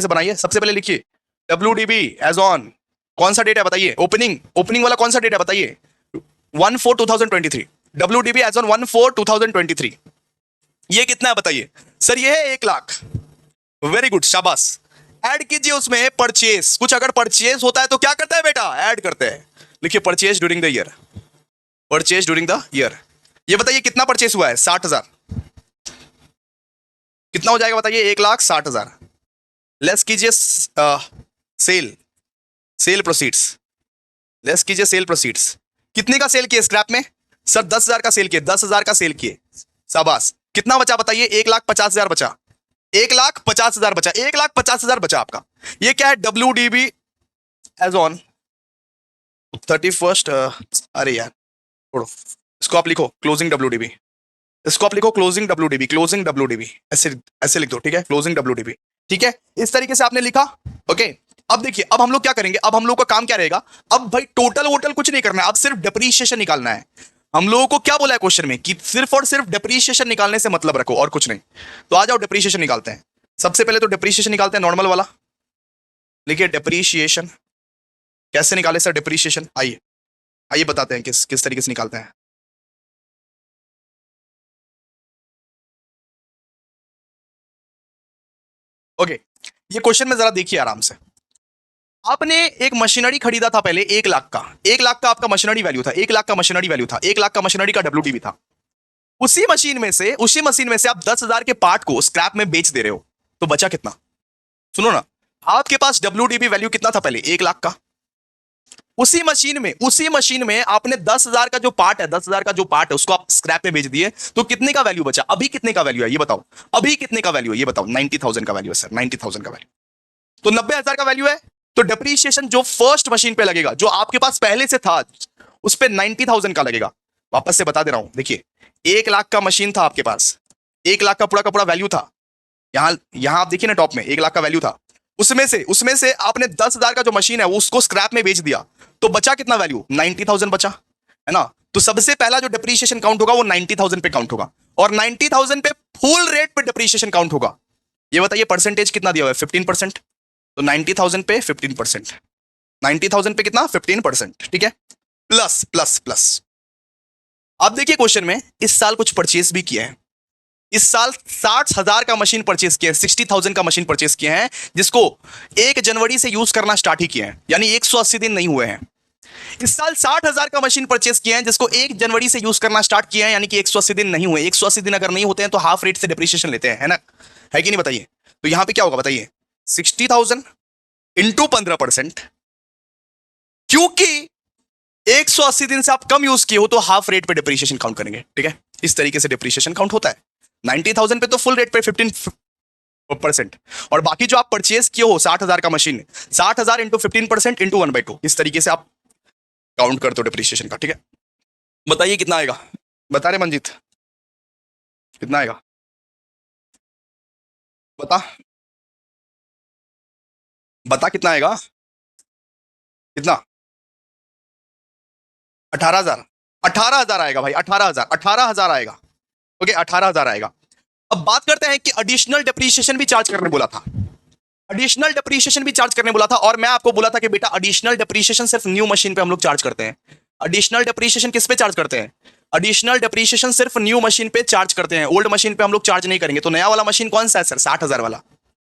[SPEAKER 1] बनाइए। सबसे पहले लिखिए WDB एज ऑन, कौन सा डेट है बताइए, ओपनिंग वाला कौन सा डेट है बताइए, 1/4/2023। WDB as on 1/4/2023। ये कितना है बताइए सर? ये है 1 लाख। वेरी गुड, शाबाश। ऐड कीजिए उसमें परचेस, कुछ अगर परचेस होता है तो क्या करता है बेटा, ऐड करते हैं। लिखिए परचेस ड्यूरिंग द ईयर। ये बताइए कितना परचेस हुआ है? 60,000। कितना हो जाएगा बताइए? 1,60,000। लेस कीजिए सेल प्रोसीड्स, कितने का सेल किए स्क्रैप में? सर 10,000 का सेल किए, 10,000 का सेल किए, शाबाश। कितना बचा बताइए? 1,50,000 बचा, 1,50,000 बचा, 1,50,000 बचा आपका। ये क्या है? WDB एज ऑन 31st, अरे यार छोड़ो, इसको आप लिखो क्लोजिंग WDB, ऐसे लिख दो। ठीक है, क्लोजिंग WDB। ठीक है, इस तरीके से आपने लिखा। ओके, अब देखिए, अब हम लोग क्या करेंगे, अब हम लोग का काम क्या रहेगा, अब भाई टोटल वोटल कुछ नहीं करना है, अब सिर्फ डेप्रीशिएशन निकालना है। हम लोगों को क्या बोला है क्वेश्चन में कि सिर्फ और सिर्फ डिप्रीशिएशन निकालने से मतलब रखो और कुछ नहीं। तो आ जाओ डिप्रीशिएशन निकालते हैं। सबसे पहले तो डिप्रीशिएशन निकालते हैं नॉर्मल वाला। लिखिए डिप्रीशिएशन। कैसे निकाले सर डिप्रीशिएशन? आइए आइए बताते हैं किस किस तरीके से निकालते हैं। ओके, ये क्वेश्चन में जरा देखिए आराम से। आपने एक मशीनरी खरीदा था पहले 1 लाख का। 1 लाख का आपका मशीनरी वैल्यू था। 1 लाख का मशीनरी वैल्यू था। 1 लाख का मशीनरी का WDV था। उसी मशीन में से आप 10,000 के पार्ट को स्क्रैप में बेच दे रहे हो, तो बचा कितना? सुनो ना, आपके पास WDV वैल्यू कितना था पहले? 1 लाख का। उसी मशीन में आपने 10,000 का जो पार्ट है, 10,000 का जो पार्ट है उसको आप स्क्रैप में बेच दिए, तो कितने का वैल्यू बचा? अभी कितने का वैल्यू है ये बताओ? अभी कितने का वैल्यू है ये बताओ? 90,000 का वैल्यू है सर, 90,000 का वैल्यू। तो 90,000 का वैल्यू है, तो डिप्रीशिएशन जो फर्स्ट मशीन पे लगेगा, जो आपके पास पहले से था, उस पे 90,000 का लगेगा। वापस से बता दे रहा हूं, देखिए 1 लाख का मशीन था आपके पास, 1 लाख का पूरा का पूरा वैल्यू था। यहां यहां आप देखिए ना, टॉप में 1 लाख का वैल्यू था। उसमें से आपने 10,000 का जो मशीन है वो उसको स्क्रैप में बेच दिया, तो बचा कितना वैल्यू? 90,000 बचा, है ना? तो सबसे पहला जो डिप्रीशिएशन काउंट होगा वो 90,000 पे काउंट होगा, और 90,000 पे फुल रेट पे डिप्रीशिएशन काउंट होगा। ये बताइए परसेंटेज कितना दिया हुआ है? 15%। तो 90,000 पे 15%, 90,000 पे कितना? 15%, ठीक है? Plus plus plus. अब देखिए क्वेश्चन में, इस साल कुछ परचेज भी किए हैं। इस साल 60,000 का मशीन परचेज किया है, 60,000 का मशीन परचेज किए हैं, जिसको 1 जनवरी से यूज करना स्टार्ट ही किए हैं, यानी 180 दिन नहीं हुए हैं। इस साल 60,000 का मशीन परचेज किए हैं, जिसको 1 जनवरी से यूज करना स्टार्ट किया है, यानी कि 180 दिन नहीं हुए। 180 दिन अगर नहीं होते हैं तो हाफ रेट से डिप्रीशिएशन लेते हैं, है ना? है कि नहीं बताइए? तो यहां पे क्या होगा बताइए? 60,000 इंटू 15%, क्योंकि 180 दिन से आप कम यूज किए हो तो हाफ रेट पे डिप्रीशिएशन काउंट करेंगे, ठीक है? इस तरीके से डिप्रीशिएशन काउंट होता है। 90,000 पे तो फुल रेट पे 15%, और बाकी जो आप परचेज किए हो 60,000 का मशीन, 60,000 इंटू 15% इंटू 1/2, इस तरीके से आप काउंट करते हो डिप्रीशिएशन का, ठीक है? बताइए कितना आएगा? बता रहे मंजीत, कितना आएगा? बता बता कितना आएगा? कितना? 18,000। 18,000 आएगा भाई, 18,000, 18,000 आएगा। ओके, 18,000 आएगा। अब बात करते हैं कि एडिशनल डिप्रीशिएशन भी चार्ज करने बोला था। एडिशनल डिप्रीशिएशन भी चार्ज करने बोला था, और मैं आपको बोला था कि बेटा एडिशनल डिप्रीशिएशन सिर्फ न्यू मशीन पे हम लोग चार्ज करते हैं। एडिशनल डिप्रीशिएशन किस पे चार्ज करते हैं? एडिशनल डिप्रीशिएशन सिर्फ न्यू मशीन पे चार्ज करते हैं, ओल्ड मशीन पे हम लोग चार्ज नहीं करेंगे। तो नया वाला मशीन कौन सा है सर? 60,000 वाला।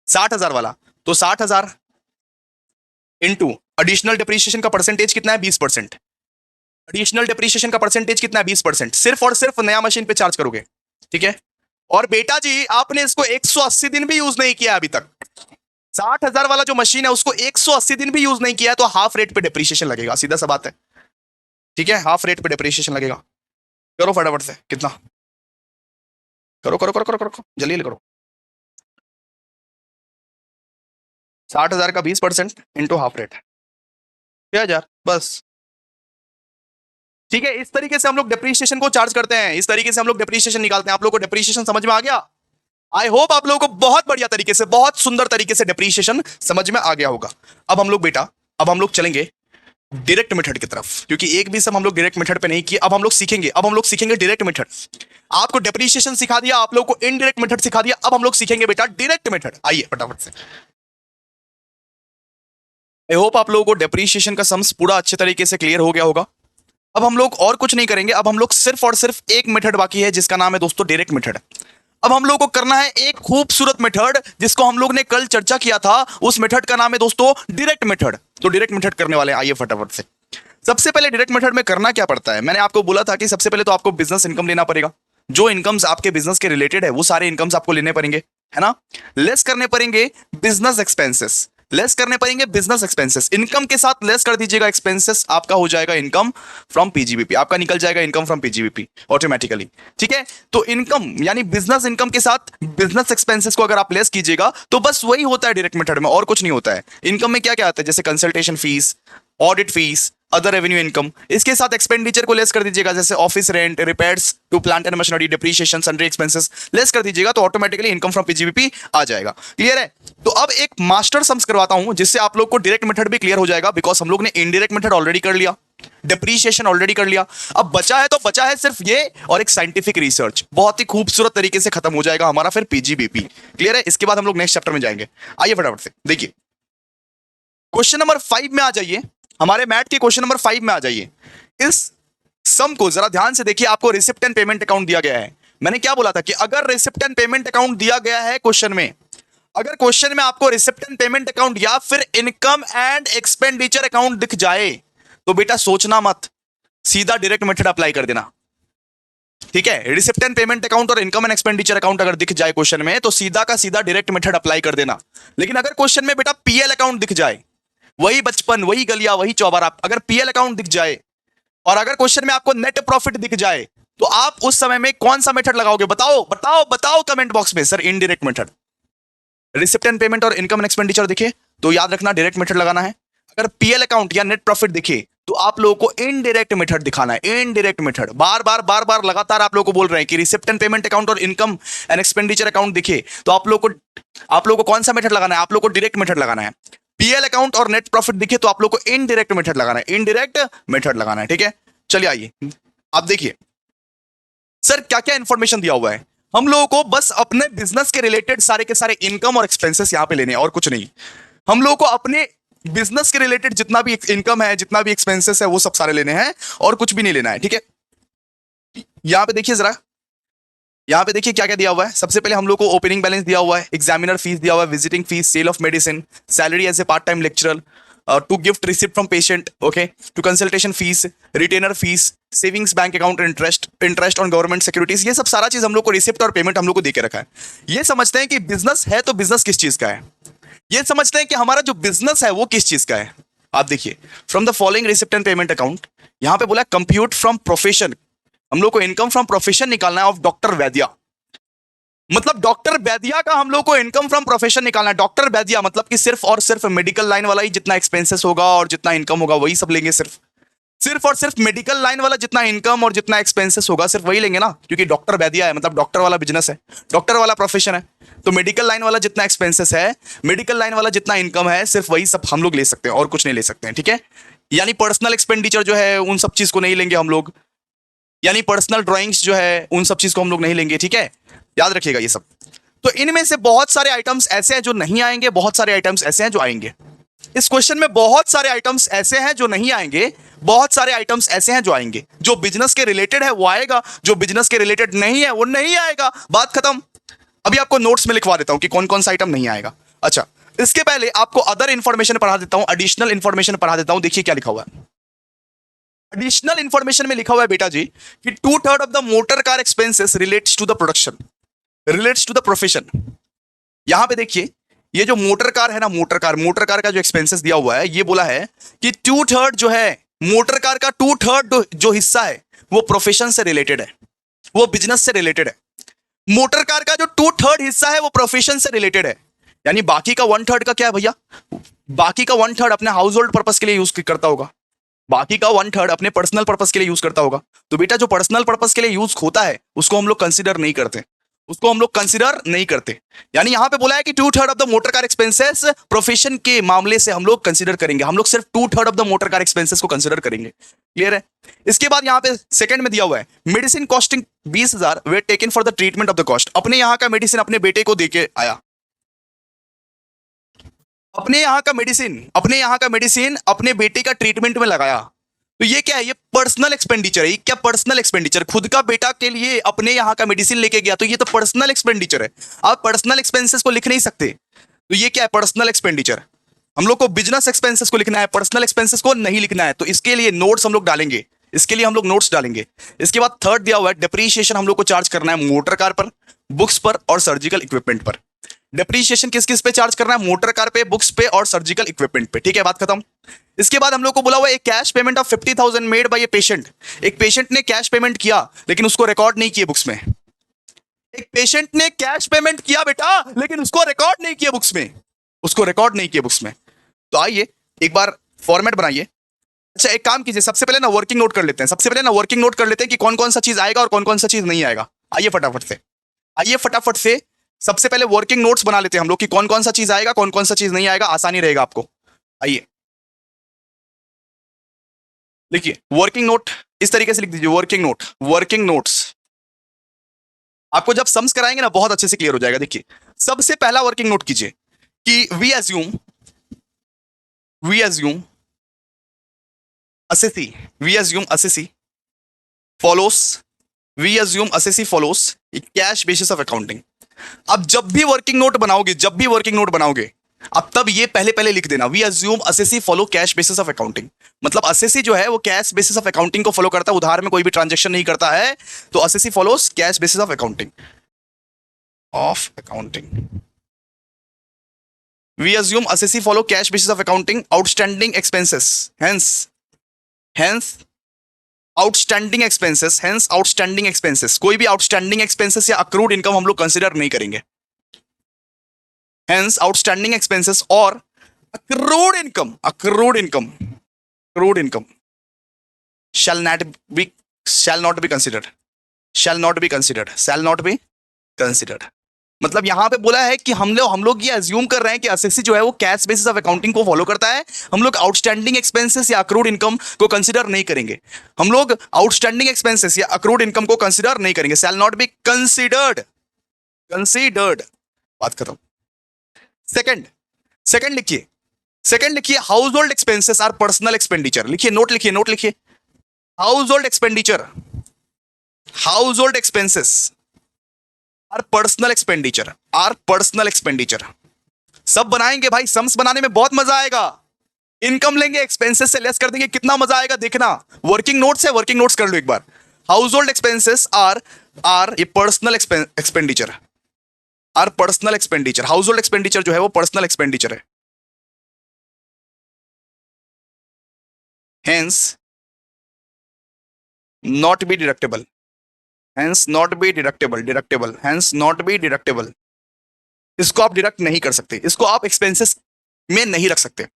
[SPEAKER 1] 60,000 वाला, तो 60,000 इंटू एडिशनल डिप्रीशिएशन का परसेंटेज कितना है? 20%। एडिशनल डिप्रीशिएशन का परसेंटेज कितना है? 20%। सिर्फ और सिर्फ नया मशीन पे चार्ज करोगे, ठीक है? और बेटा जी आपने इसको 180 दिन भी यूज नहीं किया अभी तक। 60,000 वाला जो मशीन है उसको 180 दिन भी यूज नहीं किया है, तो हाफ रेट पे डिप्रीशिएशन लगेगा, सीधा सा बात है, ठीक है? हाफ रेट पे डिप्रीशिएशन लगेगा। करो फटाफट से, कितना? करो करो करो करो करो, जल्दी करो। 60,000 का 20% इंटू हाफ रेट, 6,000 बस, ठीक है? इस तरीके से हम लोग डिप्रीशिएशन को चार्ज करते हैं, इस तरीके से हम लोग डिप्रीशिएशन निकालते हैं। आप लोगों को डिप्रीशिएशन समझ में आ गया? आई होप आप लोगों को बहुत बढ़िया तरीके से, बहुत सुंदर तरीके से डिप्रीशिएशन समझ में आ गया होगा। अब हम लोग बेटा, अब हम लोग चलेंगे डायरेक्ट मेथड की तरफ, क्योंकि एक भी सब हम लोग डायरेक्ट मेथड पे नहीं किए। अब हम लोग सीखेंगे डायरेक्ट मेथड। आपको डिप्रीशिएशन सिखा दिया, आप लोगों को इनडायरेक्ट मेथड सिखा दिया, अब हम लोग सीखेंगे बेटा डायरेक्ट मेथड। आइए फटाफट से। आई होप आप लोगों को डिप्रीशिएशन का सम्स पूरा अच्छे तरीके से क्लियर हो गया होगा। अब हम लोग और कुछ नहीं करेंगे, अब हम लोग सिर्फ और सिर्फ एक मेथड बाकी है, जिसका नाम है दोस्तों डायरेक्ट मेथड। अब हम लोगों को करना है एक खूबसूरत मेथड, जिसको हम लोग ने कल चर्चा किया था। उस मेथड का नाम है दोस्तों डायरेक्ट मेथड। तो डायरेक्ट मेथड करने वाले हैं, आइए फटाफट से। सबसे पहले डायरेक्ट मेथड में करना क्या पड़ता है? मैंने आपको बोला था कि सबसे पहले तो आपको बिजनेस इनकम लेना पड़ेगा। जो इनकम्स आपके बिजनेस के रिलेटेड है वो सारे इनकम्स आपको लेने पड़ेंगे, है ना? लेस करने पड़ेंगे बिजनेस एक्सपेंसेस, लेस करने पड़ेंगे बिजनेस एक्सपेंसेस। इनकम के साथ लेस कर दीजिएगा एक्सपेंसेस, आपका हो जाएगा इनकम फ्रॉम पीजीबीपी, आपका निकल जाएगा इनकम फ्रॉम पीजीबीपी ऑटोमेटिकली, ठीक है? तो इनकम यानी बिजनेस इनकम के साथ बिजनेस एक्सपेंसेस को अगर आप लेस कीजिएगा तो बस वही होता है डायरेक्ट मेथड में, और कुछ नहीं होता है। इनकम में क्या क्या आता है? जैसे consultation fees, audit fees, other revenue income, इसके साथ एक्सपेंडिचर को लेस कर दीजिएगा, जैसे office rent, repairs to plant and machinery, depreciation, sundry expenses less कर दीजिएगा, तो ऑटोमेटिकली इनकम फ्रॉम पीजीबीपी आ जाएगा। क्लियर है? तो अब एक मास्टर सम्स करवाता हूं जिससे आप लोग को डायरेक्ट मेथड भी क्लियर हो जाएगा, बिकॉज हम लोग ने इनडायरेक्ट मेथड ऑलरेडी कर लिया, डिप्रीशिएशन ऑलरेडी कर लिया, अब बचा है तो बचा है सिर्फ ये और एक साइंटिफिक रिसर्च। बहुत ही खूबसूरत तरीके से खत्म हो जाएगा हमारा फिर पीजीबीपी। क्लियर है? इसके बाद हम लोग नेक्स्ट चैप्टर में जाएंगे। आइए फटाफट से देखिए, क्वेश्चन नंबर 5 में आ जाइए, हमारे मैथ के क्वेश्चन नंबर 5 में आ जाइए। इस सम को जरा ध्यान से देखिए, आपको रिसिप्ट एंड पेमेंट अकाउंट दिया गया है। मैंने क्या बोला था कि अगर रिसिप्ट एंड पेमेंट अकाउंट दिया गया है क्वेश्चन में, अगर क्वेश्चन में आपको रिसिप्ट एंड पेमेंट अकाउंट या फिर इनकम एंड एक्सपेंडिचर अकाउंट दिख जाए तो बेटा सोचना मत, सीधा डायरेक्ट मेथड अप्लाई कर देना। ठीक है? रिसिप्ट एंड पेमेंट अकाउंट और इनकम एंड एक्सपेंडिचर अकाउंट अगर दिख जाए क्वेश्चन में तो सीधा का सीधा डायरेक्ट मेथड अप्लाई कर देना। लेकिन अगर क्वेश्चन में बेटा पीएल अकाउंट दिख जाए, वही बचपन, वही गलिया, वही चौबारा, अगर पीएल अकाउंट दिख जाए और अगर क्वेश्चन में आपको नेट प्रॉफिट दिख जाए तो आप उस समय में कौन सा मेथड लगाओगे? बताओ बताओ बताओ कमेंट बॉक्स में। Sir indirect method, receipt and payment और इनकम एंड एक्सपेंडिचर दिखे तो याद रखना डायरेक्ट मेथड लगाना है। अगर पीएल अकाउंट या नेट प्रॉफिट दिखे तो आप लोगों को इनडायरेक्ट मेथड दिखाना है। इनडायरेक्ट मेथड बार बार लगातार आप लोगों को बोल रहे हैं कि रिसिप्ट एंड पेमेंट अकाउंट और इनकम एंड एक्सपेंडिचर अकाउंट दिखे तो आप लोगों को कौन सा मेथड लगाना है? आप लोगों को डायरेक्ट मेथड लगाना है। पीएल अकाउंट और नेट प्रॉफिट दिखे तो आप लोग को इनडायरेक्ट मेथड लगाना है, इनडायरेक्ट मेथड लगाना है। ठीक है? चलिए आइए आप देखिए, सर क्या क्या इंफॉर्मेशन दिया हुआ है। हम लोगों को बस अपने बिजनेस के रिलेटेड सारे के सारे इनकम और एक्सपेंसेस यहां पे लेने हैं और कुछ नहीं। हम लोगों को अपने बिजनेस के रिलेटेड जितना भी इनकम है, जितना भी एक्सपेंसेस है, वो सब सारे लेने हैं और कुछ भी नहीं लेना है। ठीक है? यहां पे देखिए जरा, यहां पे देखिए क्या क्या दिया हुआ है। सबसे पहले हम लोग को ओपनिंग बैलेंस दिया हुआ है, एग्जामिनर फीस दिया हुआ है, visiting fees, sale of medicine, salary as a part time lecturer, to gift receipt from patient, okay, to consultation fees, retainer fees, savings bank account interest on government securities. ये सब सारा चीज हम लोग को रिसिप्ट और पेमेंट हम लोग को दे के रखा है। ये समझते हैं कि बिजनेस है तो बिजनेस किस चीज का है, ये समझते हैं कि हमारा जो बिजनेस है वो किस चीज का है। आप देखिए, from the following receipt and payment account, यहां पे बोला कंप्यूट फ्रॉम प्रोफेशन, हम लोग को इनकम फ्रॉम प्रोफेशन निकालना है ऑफ डॉक्टर वैद्या। मतलब डॉक्टर वैद्या का हम लोग को इनकम फ्रॉम प्रोफेशन निकालना है। डॉक्टर वैद्या मतलब कि सिर्फ और सिर्फ मेडिकल लाइन वाला ही जितना एक्सपेंसेस होगा और जितना इनकम होगा वही सब लेंगे। सिर्फ और सिर्फ मेडिकल लाइन वाला जितना इनकम और जितना एक्सपेंसेस होगा सिर्फ वही लेंगे ना, क्योंकि डॉक्टर वैद्या है, मतलब डॉक्टर वाला बिजनेस है, डॉक्टर वाला प्रोफेशन है। तो मेडिकल लाइन वाला जितना एक्सपेंसेस है, मेडिकल लाइन वाला जितना इनकम है, सिर्फ वही सब हम लोग ले सकते हैं और कुछ नहीं ले सकते हैं। ठीक है? यानी पर्सनल एक्सपेंडिचर जो है उन सब चीज को नहीं लेंगे हम लोग, यानी पर्सनल ड्राइंग्स जो है उन सब चीज को हम लोग नहीं लेंगे। ठीक है? याद रखिएगा ये सब। तो इनमें से बहुत सारे आइटम्स ऐसे हैं जो नहीं आएंगे, बहुत सारे आइटम्स ऐसे हैं जो आएंगे। इस क्वेश्चन में बहुत सारे आइटम्स ऐसे हैं जो नहीं आएंगे, बहुत सारे आइटम्स ऐसे हैं जो आएंगे। जो बिजनेस के रिलेटेड है वो आएगा, जो बिजनेस के रिलेटेड नहीं है वो नहीं आएगा। बात खत्म। अभी आपको नोट्स में लिखवा देता हूं कि कौन कौन सा आइटम नहीं आएगा। अच्छा, इसके पहले आपको अदर इंफॉर्मेशन पढ़ा देता हूं, एडिशनल इंफॉर्मेशन पढ़ा देता हूं। देखिए क्या लिखा हुआ है। एडिशनल इंफॉर्मेशन में लिखा हुआ है बेटा जी कि 2/3 of the motor car expenses relates to the production, relates to the profession. यहां पे देखिए, ये जो मोटर कार है ना, मोटर कार का जो एक्सपेंसेस दिया हुआ है, ये बोला है कि 2/3 जो है मोटर कार का 2/3 जो हिस्सा है वो प्रोफेशन से रिलेटेड है, वो बिजनेस से रिलेटेड है। मोटर कार का जो 2/3 हिस्सा है वो प्रोफेशन से रिलेटेड है। यानी बाकी का 1/3 का क्या है भैया? बाकी का 1/3 अपने हाउस होल्ड पर्पज के लिए यूज करता होगा, बाकी का 1/3 अपने पर्सनल पर्पज के लिए यूज करता होगा। तो बेटा जो पर्सनल पर्पज के लिए यूज होता है उसको हम लोग कंसीडर नहीं करते, उसको हम लोग कंसीडर नहीं करते। यानी यहां पे बोला है कि 2/3 of the motor car expenses profession के मामले से हम लोग कंसीडर करेंगे, हम लोग सिर्फ 2/3 of the motor car expenses को कंसीडर करेंगे। क्लियर है? इसके बाद यहां पे सेकंड में दिया हुआ है medicine costing 20,000 where taken for the treatment of the cost. अपने यहां का मेडिसिन अपने बेटे को देके आया, अपने यहां का मेडिसिन अपने बेटे का ट्रीटमेंट में लगाया। तो ये क्या है? ये पर्सनल एक्सपेंडिचर है। ये क्या? Personal expenditure. खुद का बेटा के लिए अपने यहां का मेडिसिन लेके गया, तो ये तो पर्सनल एक्सपेंडिचर है। आप पर्सनल एक्सपेंसेस को लिख नहीं सकते। तो ये क्या है? Personal expenditure. हम लोग को बिजनेस एक्सपेंसेस को लिखना है, पर्सनल एक्सपेंसेस को नहीं लिखना है। तो इसके लिए नोट्स हम लोग डालेंगे, इसके लिए हम लोग नोट्स डालेंगे। इसके बाद थर्ड दिया हुआ है डिप्रीशिएशन हम लोग को चार्ज करना है मोटर कार पर, बुक्स पर और सर्जिकल इक्विपमेंट पर। डिप्रीशिएशन किस किस पे चार्ज करना है? मोटर कार पे, बुक्स पे और सर्जिकल इक्विपमेंट पे। ठीक है? बात खत्म। इसके बाद हम लोग को बोला हुआ एक cash payment of 50,000 made by a patient. एक पेशेंट ने कैश पेमेंट किया लेकिन उसको रिकॉर्ड नहीं किया बुक्स में। एक पेशेंट ने कैश पेमेंट किया बेटा लेकिन उसको रिकॉर्ड नहीं किया बुक्स में, उसको रिकॉर्ड नहीं किया बुक्स में। तो आइए एक बार फॉर्मेट बनाइए, अच्छा एक काम कीजिए, सबसे पहले ना वर्किंग नोट कर लेते हैं, सबसे पहले ना वर्किंग नोट कर लेते हैं कि कौन कौन सा चीज आएगा और कौन कौन सा चीज नहीं आएगा। आइए फटाफट से, आइए फटाफट से सबसे पहले वर्किंग नोट्स बना लेते हैं हम लोग कि कौन कौन सा चीज आएगा कौन कौन सा चीज नहीं आएगा, आसानी रहेगा आपको। आइए लिखिए वर्किंग नोट, इस तरीके से लिख दीजिए वर्किंग नोट, वर्किंग नोट्स। आपको जब सम्स कराएंगे ना बहुत अच्छे से क्लियर हो जाएगा। देखिए सबसे पहला वर्किंग नोट कीजिए कि we assume assessee, we assume assessee follows, we assume assessee follows a cash basis of accounting। अब जब भी वर्किंग नोट बनाओगे, जब भी वर्किंग नोट बनाओगे, अब तब ये पहले पहले लिख देना we assume assessee follow cash basis of accounting. मतलब असेसी जो है वो कैश बेसिस ऑफ अकाउंटिंग को फॉलो करता है, उधार में कोई भी ट्रांजेक्शन नहीं करता है, तो assessee follows cash basis of accounting. We assume assessee follow cash basis of accounting outstanding expenses, hence outstanding expenses, कोई भी आउटस्टैंडिंग एक्सपेंसेस या अक्रूड इनकम हम लोग कंसिडर नहीं करेंगे। हेंस आउटस्टैंडिंग एक्सपेंसेस और accrued income shall not be considered। मतलब यहां पे बोला है कि हम लोग ये अज्यूम कर रहे हैं कि असेसी जो है वो कैश बेसिस ऑफ अकाउंटिंग को फॉलो करता है, हम लोग आउटस्टैंडिंग एक्सपेंसेस या अक्रूड इनकम को कंसीडर नहीं करेंगे, हम लोग आउटस्टैंडिंग एक्सपेंसेस या अक्रूड इनकम को कंसीडर नहीं करेंगे। शैल नॉट बी कंसीडर्ड, बात खत्म। सेकंड लिखिए household expenses are personal expenditure. लिखिए नोट लिखिए household expenses are personal expenditure. सब बनाएंगे भाई, सम्स बनाने में बहुत मजा आएगा। इनकम लेंगे एक्सपेंसेस से लेस कर देंगे, कितना मजा आएगा देखना। वर्किंग नोट्स है, वर्किंग नोट्स कर लो एक बार। हाउस होल्ड एक्सपेंसेस आर ये personal expenditure, house hold expenditure जो है वो पर्सनल एक्सपेंडिचर है। Hence not be deductible, इसको आप डिडक्ट नहीं कर सकते, इसको आप एक्सपेंसेस में नहीं रख सकते।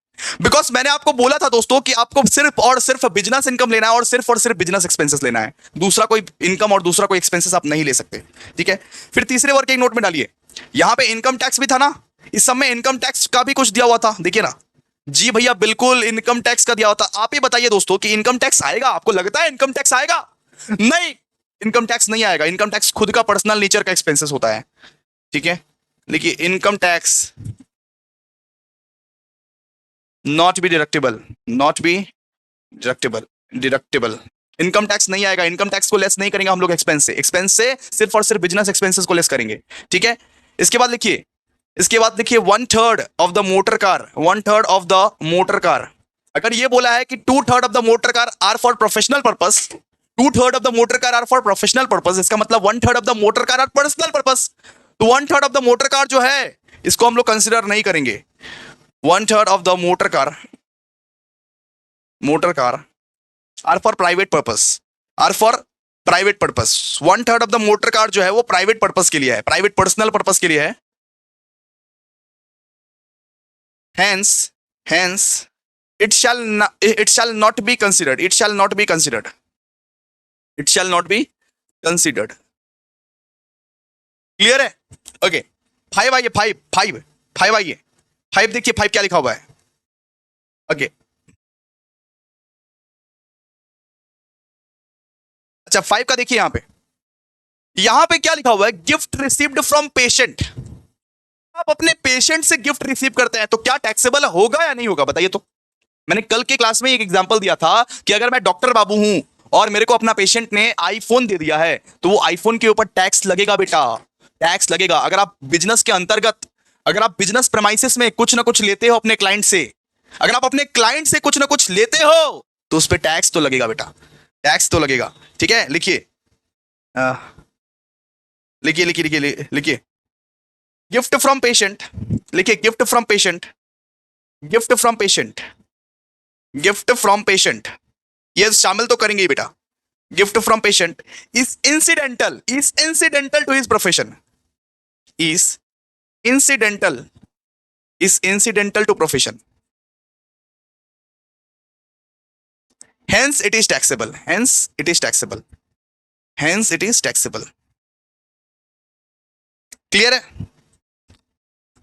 [SPEAKER 1] बिकॉज मैंने आपको बोला था दोस्तों कि आपको सिर्फ और सिर्फ बिजनेस इनकम लेना है और सिर्फ बिजनेस एक्सपेंसेस लेना है, दूसरा कोई इनकम और दूसरा कोई एक्सपेंसेस आप नहीं ले सकते। ठीक है, फिर तीसरे वर्किंग नोट में डालिए, यहां पे इनकम टैक्स भी था ना, इस सब में इनकम टैक्स का भी कुछ दिया हुआ था, देखिए ना। जी भैया बिल्कुल इनकम टैक्स का दिया होता। आप ही बताइए दोस्तों कि इनकम टैक्स आएगा? आपको लगता है इनकम टैक्स आएगा? नहीं, इनकम टैक्स नहीं आएगा। इनकम टैक्स खुद का पर्सनल नेचर का एक्सपेंसेस होता है। ठीक है, देखिए income tax not be deductible, deductible. Income tax नहीं आएगा, इनकम टैक्स को लेस नहीं करेंगे हम लोग एक्सपेंस से सिर्फ और सिर्फ बिजनेस एक्सपेंसेस को लेस करेंगे। ठीक है, इसके बाद लिखिए 1/3 ऑफ द मोटर कार, अगर ये बोला है कि 2/3 of the motor car are for professional purpose, 2/3 of the motor car are for professional purpose, इसका मतलब 1/3 of the motor car are personal purpose. तो 1/3 ऑफ द मोटर कार जो है इसको हम लोग कंसिडर नहीं करेंगे। 1/3 of the motor car are for private purpose, 1/3 of the motor car जो है वो प्राइवेट पर्पस के लिए है, प्राइवेट पर्सनल पर्पस के लिए है। Hence, it shall not be considered. Clear है? ओके, 5 आइए, 5 आइए, 5 देखिए 5 क्या लिखा हुआ है। ओके, अच्छा 5 का देखिए यहां पे क्या लिखा हुआ है, गिफ्ट रिसीव्ड फ्रॉम पेशेंट। आप अपने पेशेंट से गिफ्ट रिसीव करते हैं तो क्या टैक्सेबल होगा या नहीं होगा, बताइए तो। मैंने कल के क्लास में एक एग्जांपल दिया था कि अगर मैं डॉक्टर बाबू हूं और मेरे को अपना पेशेंट ने आईफोन दे दिया है तो वो आईफोन के ऊपर टैक्स लगेगा बेटा, टैक्स लगेगा। अगर आप बिजनेस के अंतर्गत, अगर आप बिजनेस प्रेमाइसिस में कुछ ना कुछ लेते हो अपने क्लाइंट से, अगर आप अपने क्लाइंट से कुछ ना कुछ लेते हो तो उस पर टैक्स तो लगेगा बेटा, टैक्स तो लगेगा। ठीक है, लिखिए लिखिए गिफ्ट फ्रॉम पेशेंट, लिखिए गिफ्ट फ्रॉम पेशेंट, ये शामिल तो करेंगे बेटा। Gift from patient is incidental to his profession, is incidental to profession. Hence it is taxable. Hence it is taxable. Hence it is taxable. Clear है?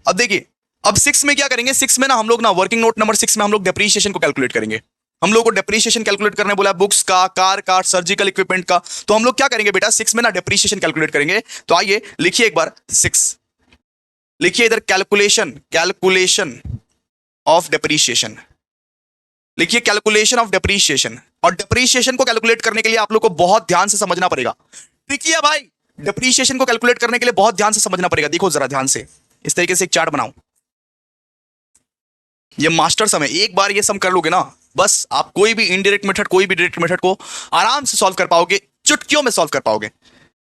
[SPEAKER 1] अब देखिए, अब 6 में क्या करेंगे? 6 में ना हम लोग ना वर्किंग नोट नंबर 6 में हम लोग डेप्रीशिएशन को कैलकुलेट करेंगे। हम लोग को डेप्रीशिएशन कैलकुलेट करने बोला, बुक्स का, कार का, सर्जिकल इक्विपमेंट का। तो हम लोग क्या करेंगे बेटा? 6 में ना डेप्रीशिएशन कैलकुलेट करेंगे। तो आइए लिखिए एक बार 6, लिखिए इधर कैलकुलेशन ऑफ डेप्रीशिएशन, लिखिए कैलकुलेशन ऑफ डेप्रीशिएशन। और डेप्रीशिएशन को कैलकुलेट करने के लिए आप लोग को बहुत ध्यान से समझना पड़ेगा। ट्रिकी है भाई, डेप्रीशिएशन को कैलकुलेट करने के लिए बहुत ध्यान से समझना पड़ेगा। देखो जरा ध्यान से, इस तरीके से एक चार्ट बनाओ। ये मास्टर सम है, एक बार ये सम कर लोगे ना, बस आप कोई भी इनडायरेक्ट मेथड, कोई भी डायरेक्ट मेथड को आराम से सॉल्व कर पाओगे, चुटकियों में सॉल्व कर पाओगे।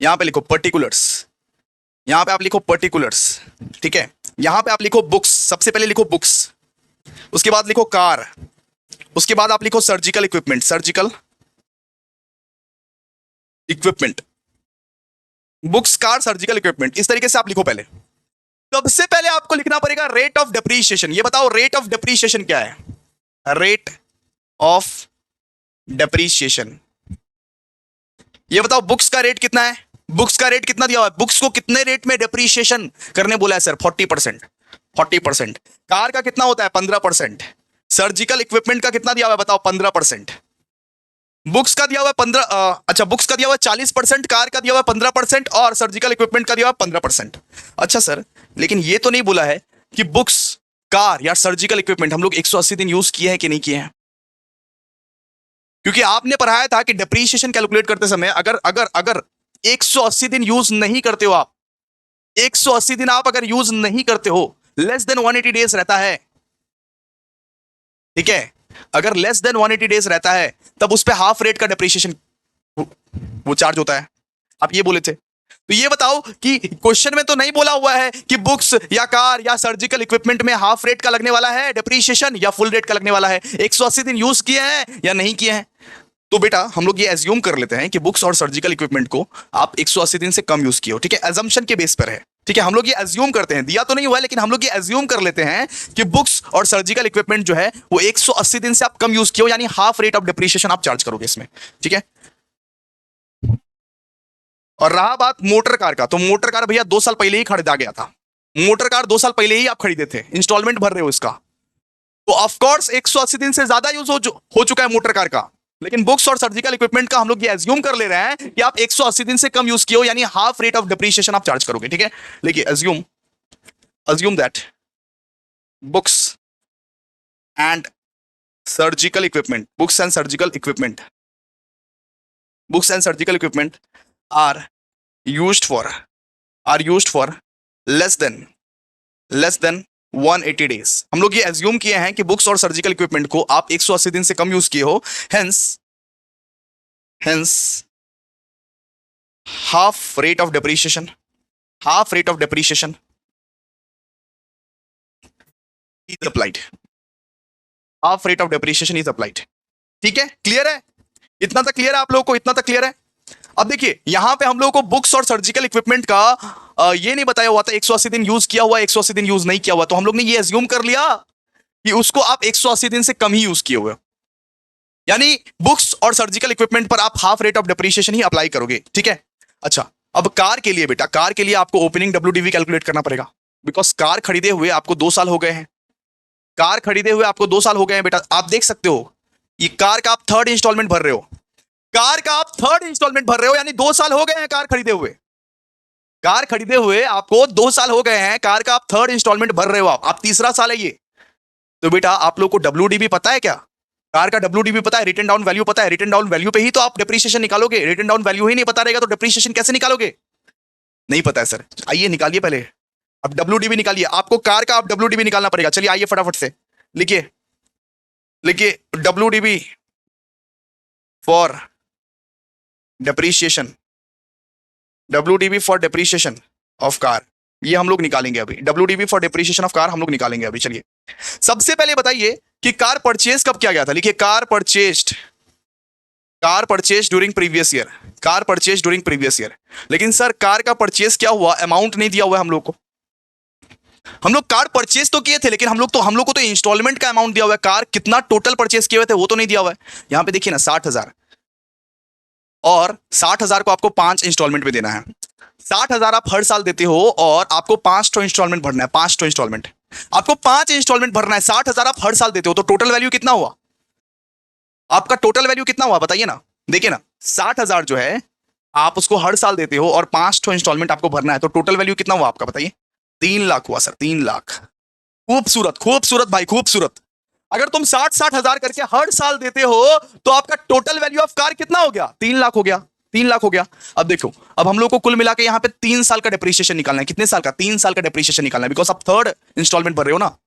[SPEAKER 1] यहां पे लिखो पर्टिकुलर्स, यहां पे आप लिखो पर्टिकुलर्स, ठीक है। यहां पे आप लिखो बुक्स, सबसे पहले लिखो बुक्स, उसके बाद लिखो कार, उसके बाद आप लिखो surgical equipment, surgical equipment, books, car, surgical equipment, इस तरीके से आप लिखो। पहले सबसे पहले आपको लिखना पड़ेगा रेट ऑफ डेप्रीशिएशन। ये बताओ रेट ऑफ डेप्रीशिएशन क्या है? रेट ऑफ डेप्रीशिएशन, ये बताओ बुक्स का रेट कितना है? बुक्स का रेट कितना दिया हुआ है? बुक्स को कितने रेट में डेप्रीशिएशन करने बोला है सर? 40%, 40%। कार का कितना होता है? 15%। सर्जिकल इक्विपमेंट का कितना दिया हुआ है बताओ? 15%। बुक्स का दिया हुआ है 15, अच्छा बुक्स का दिया हुआ है 40%, कार का दिया हुआ है 15% और सर्जिकल इक्विपमेंट का दिया हुआ है 15%। अच्छा सर, लेकिन ये तो नहीं बोला है कि बुक्स, कार या सर्जिकल इक्विपमेंट हम लोग 180 दिन यूज किए हैं कि नहीं किए हैं। क्योंकि आपने पढ़ाया था कि डेप्रीशिएशन कैलकुलेट करते समय अगर अगर अगर 180 दिन यूज नहीं करते हो आप, 180 दिन आप अगर यूज नहीं करते हो, लेस देन 180 डेज रहता है, ठीक है, अगर लेस देन 180 डेज रहता है तब उस पे हाफ रेट का डेप्रीशिएशन वो चार्ज होता है। आप ये बोले थे। तो ये बताओ कि क्वेश्चन में तो नहीं बोला हुआ है कि बुक्स या कार या सर्जिकल इक्विपमेंट में हाफ रेट का लगने वाला है डेप्रीशिएशन या फुल रेट का लगने वाला है। 180 दिन यूज किए हैं या नहीं किए हैं। तो बेटा हम लोग ये एज्यूम कर लेते हैं कि बुक्स और सर्जिकल इक्विपमेंट को आप 180 दिन से कम यूज किए हो, ठीक है, एजम्पशन के बेस पर है, ठीक है। हम लोग ये एज्यूम करते हैं, दिया तो नहीं हुआ है लेकिन हम लोग ये एज्यूम कर लेते हैं कि बुक्स और सर्जिकल इक्विपमेंट जो है वो 180 दिन से आप कम यूज किए हो, यानी हाफ रेट ऑफ डेप्रीशिएशन आप चार्ज करोगे इसमें, ठीक है। और रहा बात मोटर कार का, तो मोटर कार भैया 2 साल पहले ही खरीदा गया था। मोटर कार 2 साल पहले ही आप खरीदे थे, इंस्टॉलमेंट भर रहे हो इसका, तो ऑफकोर्स 180 दिन से ज्यादा यूज हो चुका है मोटर कार का। लेकिन बुक्स और सर्जिकल इक्विपमेंट का हम लोग ये एज्यूम कर ले रहे हैं कि आप 180 दिन से कम यूज किए हो, यानी हाफ रेट ऑफ डेप्रीशिएशन आप चार्ज करोगे, ठीक है। देखिए assume that books and surgical equipment, books and surgical equipment, books and surgical equipment are used for less than 180 days। हम लोग ये एज्यूम किए हैं कि बुक्स और सर्जिकल इक्विपमेंट को आप 180 दिन से कम यूज किए हो, hence half rate of depreciation is applied, half rate of depreciation is applied, ठीक है। क्लियर है? इतना तक क्लियर है आप लोगों को? इतना तक क्लियर है? अब देखिए यहां पे हम लोगों को बुक्स और सर्जिकल इक्विपमेंट का ये नहीं बताया हुआ था 180 दिन यूज किया हुआ, 180 दिन यूज नहीं किया हुआ, तो हम लोग ने ये एज्यूम कर लिया कि उसको आप 180 दिन से कम ही यूज किए हुए, यानी बुक्स और सर्जिकल इक्विपमेंट पर आप half rate of depreciation he apply करोगे, ठीक है। अच्छा अब कार के लिए बेटा, कार के लिए आपको ओपनिंग WDV कैलकुलेट करना पड़ेगा, बिकॉज कार खरीदे हुए आपको 2 साल हो गए हैं, कार खरीदे हुए आपको 2 साल हो गए हैं बेटा। आप देख सकते हो ये कार का आप 3rd इंस्टॉलमेंट भर रहे हो, कार का आप 3rd इंस्टॉलमेंट भर रहे हो, यानी 2 साल हो गए हैं कार खरीदे हुए, कार खरीदे हुए आपको 2 साल हो गए हैं, कार का आप 3rd इंस्टॉलमेंट भर रहे हो, आप तीसरा साल है ये। तो बेटा आप लोग को WDV पता है क्या? कार का WDV पता है, रिटन डाउन वैल्यू पता है, रिटन डाउन वैल्यू पे ही तो आप डेप्रीशिएशन निकालोगे, रिटन डाउन वैल्यू ही नहीं पता रहेगा तो डेप्रीशिएशन कैसे निकालोगे? नहीं पता है सर, आइए निकालिए पहले, अब WDV निकालिए, आपको कार का आप WDV निकालना पड़ेगा। चलिए आइए फटाफट से लिखिए WDV for depreciation, WDV for depreciation of car, ये हम लोग निकालेंगे अभी। WDV for depreciation of car हम लोग निकालेंगे अभी। चलिए सबसे पहले बताइए कि कार परचेज कब किया गया था। लिखिए car purchase during previous year, car purchase during previous year. लेकिन सर कार का परचेज क्या हुआ, अमाउंट नहीं दिया हुआ है हम लोग को, हम लोग कार परचेज तो किए थे, लेकिन हम लोग को तो इंस्टॉलमेंट का अमाउंट दिया हुआ है, कार कितना टोटल परचेज किए हुए थे वो तो नहीं दिया हुआ है। यहां पे देखिए ना 60,000, और 60,000 को आपको 5 इंस्टॉलमेंट में देना है। 60,000 आप हर साल देते हो और आपको 5 इंस्टॉलमेंट भरना है, 5 इंस्टॉलमेंट आपको 5 इंस्टॉलमेंट भरना है। 60,000 आप हर साल देते हो तो टोटल वैल्यू कितना हुआ आपका? टोटल वैल्यू कितना हुआ बताइए ना। देखिए ना 60,000 जो है आप उसको हर साल देते हो और 5 इंस्टॉलमेंट आपको भरना है, तो टोटल वैल्यू कितना हुआ आपका बताइए? 3 लाख हुआ सर, 3 लाख। खूबसूरत खूबसूरत भाई, खूबसूरत। अगर तुम 60,000 करके हर साल देते हो तो आपका टोटल वैल्यू ऑफ कार कितना हो गया? 3 लाख हो गया, 3 लाख हो गया। अब देखो, अब हम लोग को कुल मिला के यहाँ पे 3 साल का डेप्रिसिएशन निकालना है। कितने साल का? 3 साल का डेप्रिसिएशन निकालना है, बिकॉज आप 3rd इंस्टॉलमेंट भर रहे हो ना,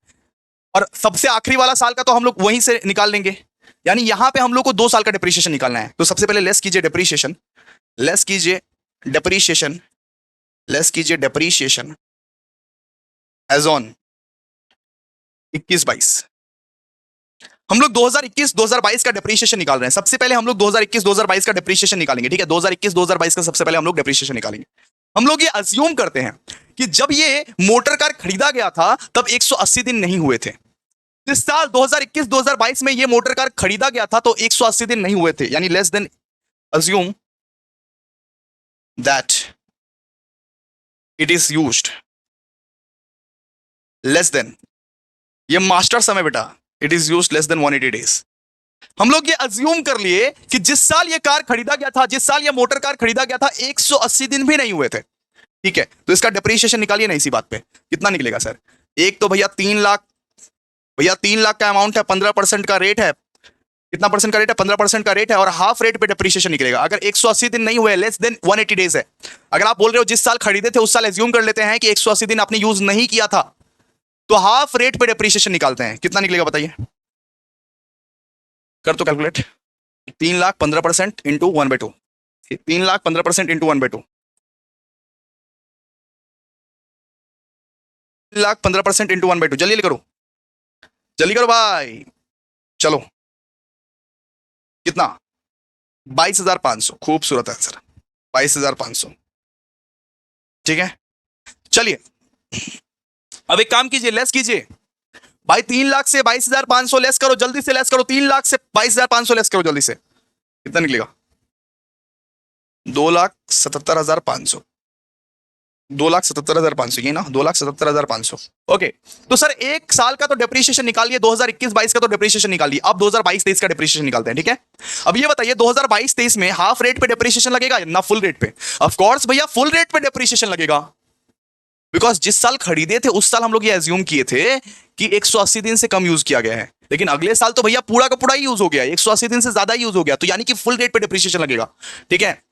[SPEAKER 1] और सबसे आखिरी वाला साल का तो हम लोग वहीं से निकाल लेंगे। यानी यहां पे हम लोग को 2 साल का डेप्रिसिएशन निकालना है। तो सबसे पहले लेस कीजिए डेप्रिसिएशन, लेस कीजिए डेप्रिसिएशन, लेस कीजिए डेप्रिसिएशन एज ऑन 21-22। हम लोग 2021-2022 का डेप्रिसिएशन निकाल रहे हैं। सबसे पहले हम लोग 2021-2022 का डेप्रिसिएशन निकालेंगे, ठीक है? 2021-2022 का सबसे पहले हम लोग डेप्रिसिएशन निकालेंगे। हम लोग ये अज्यूम करते हैं कि जब ये मोटर कार खरीदा गया था तब 180 दिन नहीं हुए थे। इस साल 2021-2022 में ये मोटर कार खरीदा गया था तो 180 दिन नहीं हुए थे, यानी less than, assume that it is used less than, ये मास्टर समय बेटा, it is used less than 180 days. हम लोग ये अज्यूम कर लिए कि जिस साल ये कार खरीदा गया था, जिस साल ये मोटर कार खरीदा गया था, 180 दिन भी नहीं हुए थे, ठीक है? तो इसका डेप्रिसिएशन निकालिए ना इसी बात पे, कितना निकलेगा सर? एक तो भैया 3 लाख, भैया 3 लाख का अमाउंट है, 15% का रेट है। कितना परसेंट का रेट है? 15% का रेट है, और हाफ रेट पे डेप्रिसिएशन निकलेगा। अगर 180 दिन नहीं हुए, लेस देन 180 डेज है। अगर आप बोल रहे हो जिस साल खरीदे थे उस साल एज्यूम कर लेते हैं कि 180 दिन आपने यूज नहीं किया था, तो हाफ रेट पे डेप्रिसिएशन निकालते हैं, कितना निकलेगा बताइए? कर तो calculate. 3 lakh 15% into 1/2, 3 lakh 15% into 1/2, 3 lakh 15% into 1/2, जल्दी करो, जल्दी करो भाई, चलो। कितना? 22,500। खूबसूरत आंसर, 22,500, ठीक है? चलिए अब एक काम कीजिए, लेस कीजिए भाई। 3 लाख से 22,500 लेस करो, जल्दी से लेस करो। 3 लाख से 22,500 लेस करो जल्दी से, कितना निकलेगा? 2,77,500, 2,77,500, ये ना, 2,77,500। ओके, तो सर एक साल का तो डेप्रिसिएशन निकालिए, 2021-22 का तो डेप्रिसिएशन निकालिए। अब 2022-23 का डेप्रिसिएशन निकालते हैं, ठीक है? अब ये बताइए 2022-23 में हाफ रेट पे डेप्रिसिएशन लगेगा ना फुल रेट पे? ऑफ कोर्स भैया फुल रेट पे डेप्रिसिएशन लगेगा, बिकॉज जिस साल खरीदे थे उस साल हम लोग ये एज्यूम किए थे कि 180 दिन से कम यूज किया गया है, लेकिन अगले साल तो भैया पूरा का पूरा ही यूज हो गया, 180 दिन से ज्यादा यूज हो गया, तो यानी कि फुल रेट पे डेप्रिसिएशन लगेगा, ठीक है?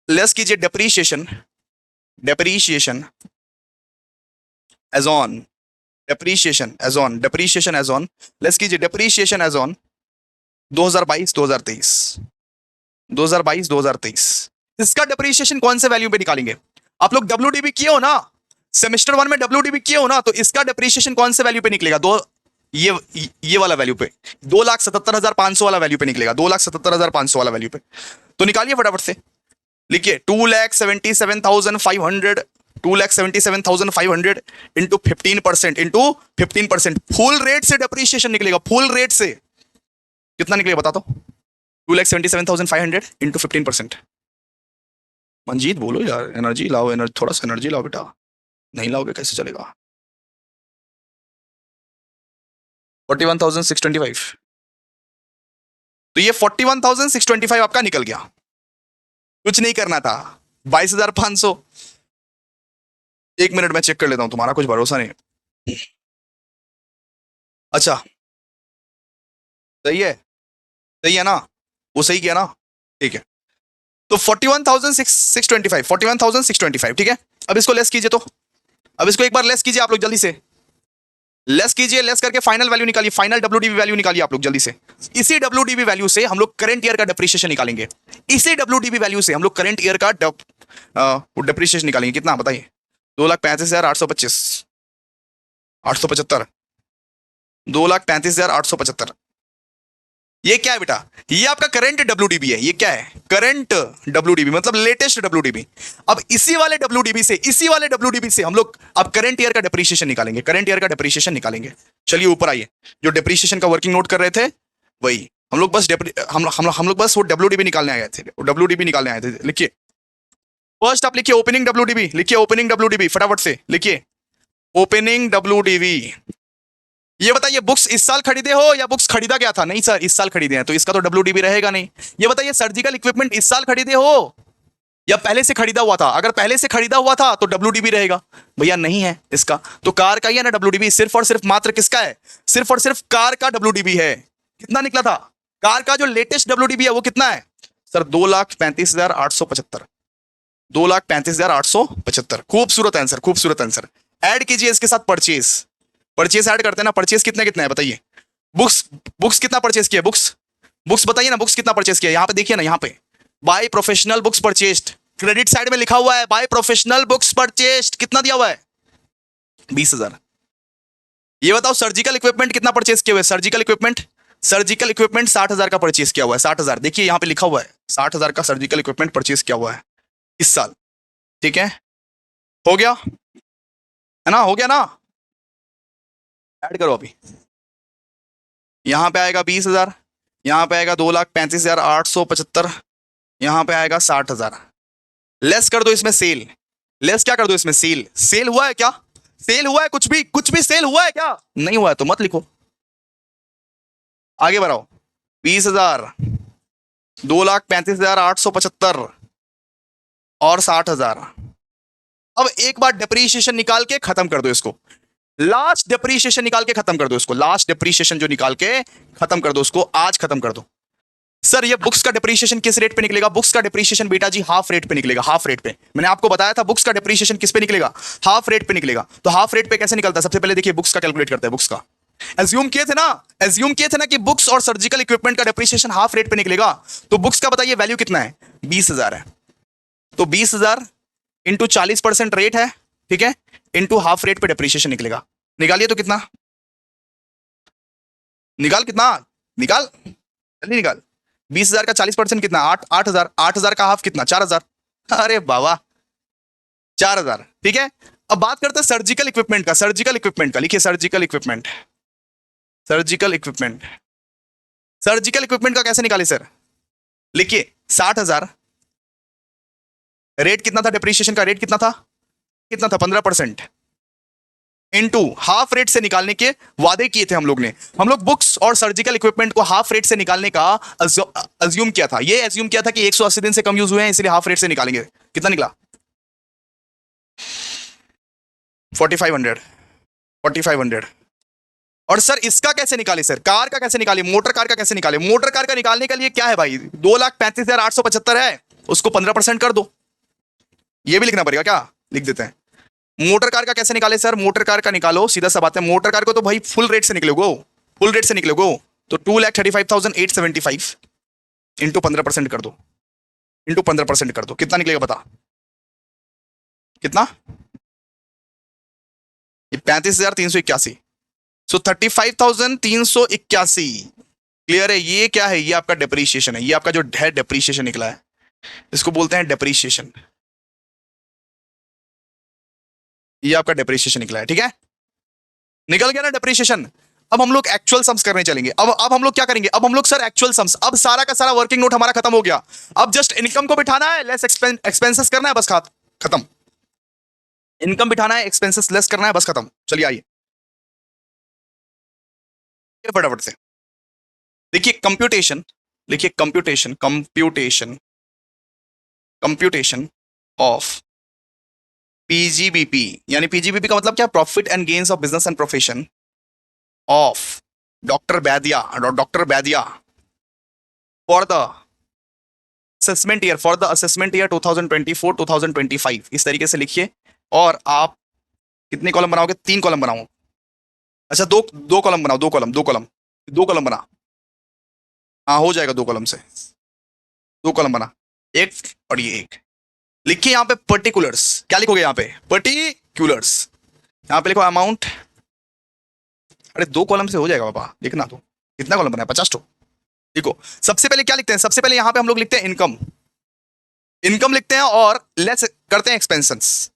[SPEAKER 1] लेस कीजिए depreciation, depreciation as on, depreciation as on, depreciation as on, less कीजिए डेप्रिसिएशन एज ऑन 2022-2023, 2022-2023। इसका डेप्रिसिएशन कौन से वैल्यू पे निकालेंगे? आप लोग डब्ल्यूडीबी किए हो ना, सेमेस्टर 1 में डब्ल्यूडीबी किए हो ना, तो इसका डेप्रिसिएशन कौन से वैल्यू पे निकलेगा? ये वाला वैल्यू पे, 2,77,500 वाला वैल्यू पे निकलेगा, 2,77,500 वाला वैल्यू पे। तो निकालिए फटाफट से, लिखिए 2,77,500, 2,77,500 इंटू 15%, इंटू 15%, फुल रेट से डेप्रिसिएशन निकलेगा, फुल रेट से कितना निकलेगा बता दो? 2,77,500 इंटू 15%। मंजीत बोलो यार, एनर्जी लाओ, एनर्जी, थोड़ा सा एनर्जी लाओ बेटा, नहीं लाओगे कैसे चलेगा? 41,625। तो ये 41,625 आपका निकल गया, कुछ नहीं करना था। 22,500, 1 मिनट में चेक कर लेता हूं, तुम्हारा कुछ भरोसा नहीं। अच्छा सही है, सही है ना? वो सही किया ना, ठीक है। तो 41,625, 41,625, ठीक है? अब इसको लेस कीजिए, तो अब इसको एक बार लेस कीजिए आप लोग जल्दी से, लेस कीजिए, लेस करके फाइनल वैल्यू निकालिए, फाइनल डब्ल्यूडीबी वैल्यू निकालिए आप लोग जल्दी से। इसी डब्ल्यूडीबी वैल्यू से हम लोग करंट ईयर का डेप्रिसिएशन निकालेंगे, इसी डब्ल्यूडीबी वैल्यू से हम लोग करंट ईयर का डेप्रिसिएशन निकालेंगे। कितना बताइए? 2,35,825, 875, 2,35,875, ये क्या है बेटा, ये आपका करंट डब्ल्यूडीबी है। ये क्या है, करंट डब्ल्यूडीबी मतलब लेटेस्ट डब्ल्यूडीबी। अब इसी वाले डब्ल्यूडीबी से हम लोग अब करंट ईयर का डेप्रीशिएशन निकालेंगे, करंट ईयर का डेप्रीशिएशन निकालेंगे। चलिए ऊपर आइए, जो डेप्रीशिएशन का वर्किंग नोट कर रहे थे वही हम लोग बस हम लोग बस वो डब्ल्यूडीबी निकालने आए थे, डब्ल्यूडीबी निकालने आए थे। लिखिए फर्स्ट, आप लिखिए ओपनिंग डब्ल्यूडीबी, लिखिए ओपनिंग डब्ल्यूडीबी फटाफट से लिखिए, ओपनिंग डब्ल्यूडीबी। ये बताइए बुक्स इस साल खरीदे हो या बुक्स खरीदा गया था? नहीं सर, इस साल खरीदे हैं, तो इसका तो डब्ल्यूडीबी रहेगा नहीं। ये बताइए सर्जिकल इक्विपमेंट इस साल खरीदे हो या पहले से खरीदा हुआ था? अगर पहले से खरीदा हुआ था तो डब्ल्यूडीबी रहेगा। भैया नहीं है इसका, तो कार का ही है ना डब्ल्यूडीबी। सिर्फ और सिर्फ मात्र किसका है? सिर्फ और सिर्फ कार का डब्ल्यूडीबी है। कितना निकला था? कार का जो लेटेस्ट डब्ल्यूडीबी है वो कितना है सर? 2,35,875, 2,35,875। खूबसूरत आंसर, खूबसूरत आंसर। ऐड कीजिए इसके साथ परचेज, परचेज ऐड करते हैं ना। परचेज कितने कितने है बताइए? बुक्स, बुक्स कितना परचेज किया? बुक्स बताइए ना, बुक्स कितना परचेज किया? यहाँ पे देखिए ना, यहाँ पे by professional books purchased, credit side में लिखा हुआ है बाय प्रोफेशनल बुक्स परचेस्ड। कितना दिया हुआ है? 20,000। ये बताओ सर्जिकल इक्विपमेंट कितना परचेज किया हुआ है? सर्जिकल इक्विपमेंट, सर्जिकल इक्विपमेंट 60,000 का परचेज किया हुआ है। 60,000, देखिए यहाँ पे लिखा हुआ है 60,000 का सर्जिकल इक्विपमेंट परचेज किया हुआ है इस साल। ठीक है, हो गया है ना, हो गया ना? ऐड करो अभी। यहां पे आएगा 20,000, यहां पे आएगा 2,35,875, यहां पे आएगा 60,000। लेस कर दो इसमें सेल, लेस क्या कर दो इसमें? सेल। सेल हुआ है क्या? सेल हुआ है? कुछ भी सेल हुआ है क्या? नहीं हुआ है तो मत लिखो, आगे बढ़ाओ। 20,000, 2,35,875 और 60,000। अब एक बार डेप्रीशिएशन निकाल के खत्म कर दो इसको, लास्ट डेप्रीशिएशन निकाल के खत्म कर दो इसको, लास्ट डेप्रीशिएशन जो निकाल के खत्म कर दो उसको, आज खत्म कर दो। सर ये बुक्स का डेप्रीशिएशन किस रेट पे निकलेगा? बुक्स का डेप्रीशिएशन बेटा जी हाफ रेट पे निकलेगा, हाफ रेट पे। मैंने आपको बताया था बुक्स का डेप्रीशिएशन किस पे निकलेगा? हाफ रेट पे निकलेगा। तो हाफ रेट पे कैसे निकलता है? सबसे पहले देखिए बुक्स का कैलकुलेट करते हैं। बुक्स का एज्यूम किए थे ना कि बुक्स और सर्जिकल इक्विपमेंट का डेप्रीशिएशन हाफ रेट पे निकलेगा। तो बुक्स का बताइए वैल्यू कितना है? 20,000 है। तो 20,000 इंटू 40% रेट है, ठीक है, इंटू हाफ रेट पे डेप्रीशिएशन निकलेगा। निकालिए तो कितना निकाल, कितना निकाल, जल्दी निकाल। 20,000 का 40% कितना? 8,000। 8,000 का हाफ कितना? 4,000। अरे बाबा 4,000। ठीक है, अब बात करते हैं सर्जिकल इक्विपमेंट का। सर्जिकल इक्विपमेंट का लिखिए, surgical equipment, surgical equipment. Surgical equipment का कैसे निकाले सर? लिखिए 60,000, रेट कितना था डेप्रीशिएशन का? रेट कितना था? 15%, इनटू हाफ रेट से निकालने के वादे किए थे हम लोग ने। हम लोग बुक्स और सर्जिकल इक्विपमेंट को हाफ रेट से निकालने का अज्यूम किया था। ये अज्यूम किया था कि 180 दिन से कम यूज हुए हैं, इसलिए हाफ रेट से निकालेंगे। कितना निकला? 4,500, 4,500। और सर इसका कैसे निकाले सर? कार का कैसे निकाले? मोटर कार का कैसे निकाले? मोटर कार का निकालने के लिए क्या है भाई? 2,35,875 है, उसको 15% कर दो। ये भी लिखना पड़ेगा क्या? लिख देते हैं। मोटर कार का कैसे निकाले सर? मोटर कार का निकालो, सीधा सा बात है। मोटर कार को तो भाई फुल रेट से निकलोगे, फुल रेट से निकलोगे। तो 2,35,875 इंटू 15% कर दो, इंटू 15% कर दो, कितना निकलेगा बता? कितना? 35,381। सो 35,381। क्लियर है? ये क्या है? ये आपका डेप्रीशिएशन है। ये आपका जो है डेप्रीशिएशन निकला है, इसको बोलते हैं डेप्रीशिएशन। ये आपका डेप्रीशिएशन निकला है, ठीक है, निकल गया ना डेप्रीशिएशन। अब हम लोग एक्चुअल सम्स करने चलेंगे। अब हम लोग क्या करेंगे? अब हम लोग सर एक्चुअल सम्स, अब सारा का सारा वर्किंग नोट हमारा खत्म हो गया। अब जस्ट इनकम को बिठाना है, लेस एक्सपेंसेस करना है, बस खत्म। इनकम बिठाना है, एक्सपेंसेस लेस करना है, बस खत्म। चलिए आइए फटाफट से देखिए कंप्यूटेशन, लिखिए computation, computation, computation of PGBP. यानी पीजीबीपी का मतलब क्या? Profit and gains of business and profession of doctor Baidya, doctor Baidya for the assessment year, for the assessment year 2024-2025। इस तरीके से लिखिए। और आप कितने कॉलम बनाओगे? 3 कॉलम बनाओ। अच्छा दो कॉलम बनाओ, 2 कॉलम, 2 कॉलम, 2 कॉलम बना। हाँ हो जाएगा 2 कॉलम से, 2 कॉलम बना, एक और ये एक। लिखिए यहाँ पे पर्टिकुलर्स। क्या लिखोगे यहाँ पे? पर्टिकुलर्स। यहाँ पे लिखो अमाउंट। अरे 2 कॉलम से हो जाएगा बाबा, लिखना तो। कितना कॉलम बनाया? 50 तो देखो सबसे पहले क्या लिखते हैं, सबसे पहले यहां पे हम लोग लिखते हैं इनकम, इनकम लिखते हैं और लेस करते हैं एक्सपेंसेस।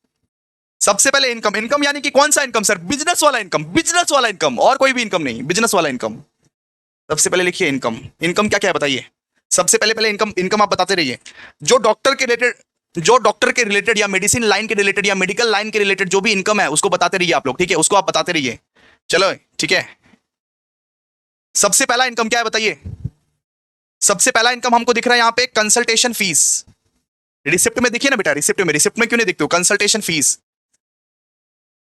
[SPEAKER 1] सबसे पहले इनकम, इनकम यानी कि कौन सा इनकम सर, बिजनेस वाला इनकम, बिजनेस वाला इनकम, और कोई भी इनकम नहीं, बिजनेस वाला इनकम। सबसे पहले लिखिए इनकम, इनकम क्या क्या है बताइए। सबसे पहले पहले इनकम, इनकम आप बताते रहिए। जो डॉक्टर के रिलेटेड, जो डॉक्टर के रिलेटेड या मेडिसिन लाइन के रिलेटेड या मेडिकल लाइन के रिलेटेड जो भी इनकम है उसको बताते रहिए आप लोग, ठीक है, उसको आप बताते रहिए। चलो ठीक है, सबसे पहला इनकम क्या है बताइए। सबसे पहला इनकम हमको दिख रहा है यहाँ पे कंसल्टेशन फीस। रिसिप्ट में देखिए ना बेटा, रिसिप्ट में, रिसिप्ट में क्यों नहीं दिखते हो, कंसल्टेशन फीस,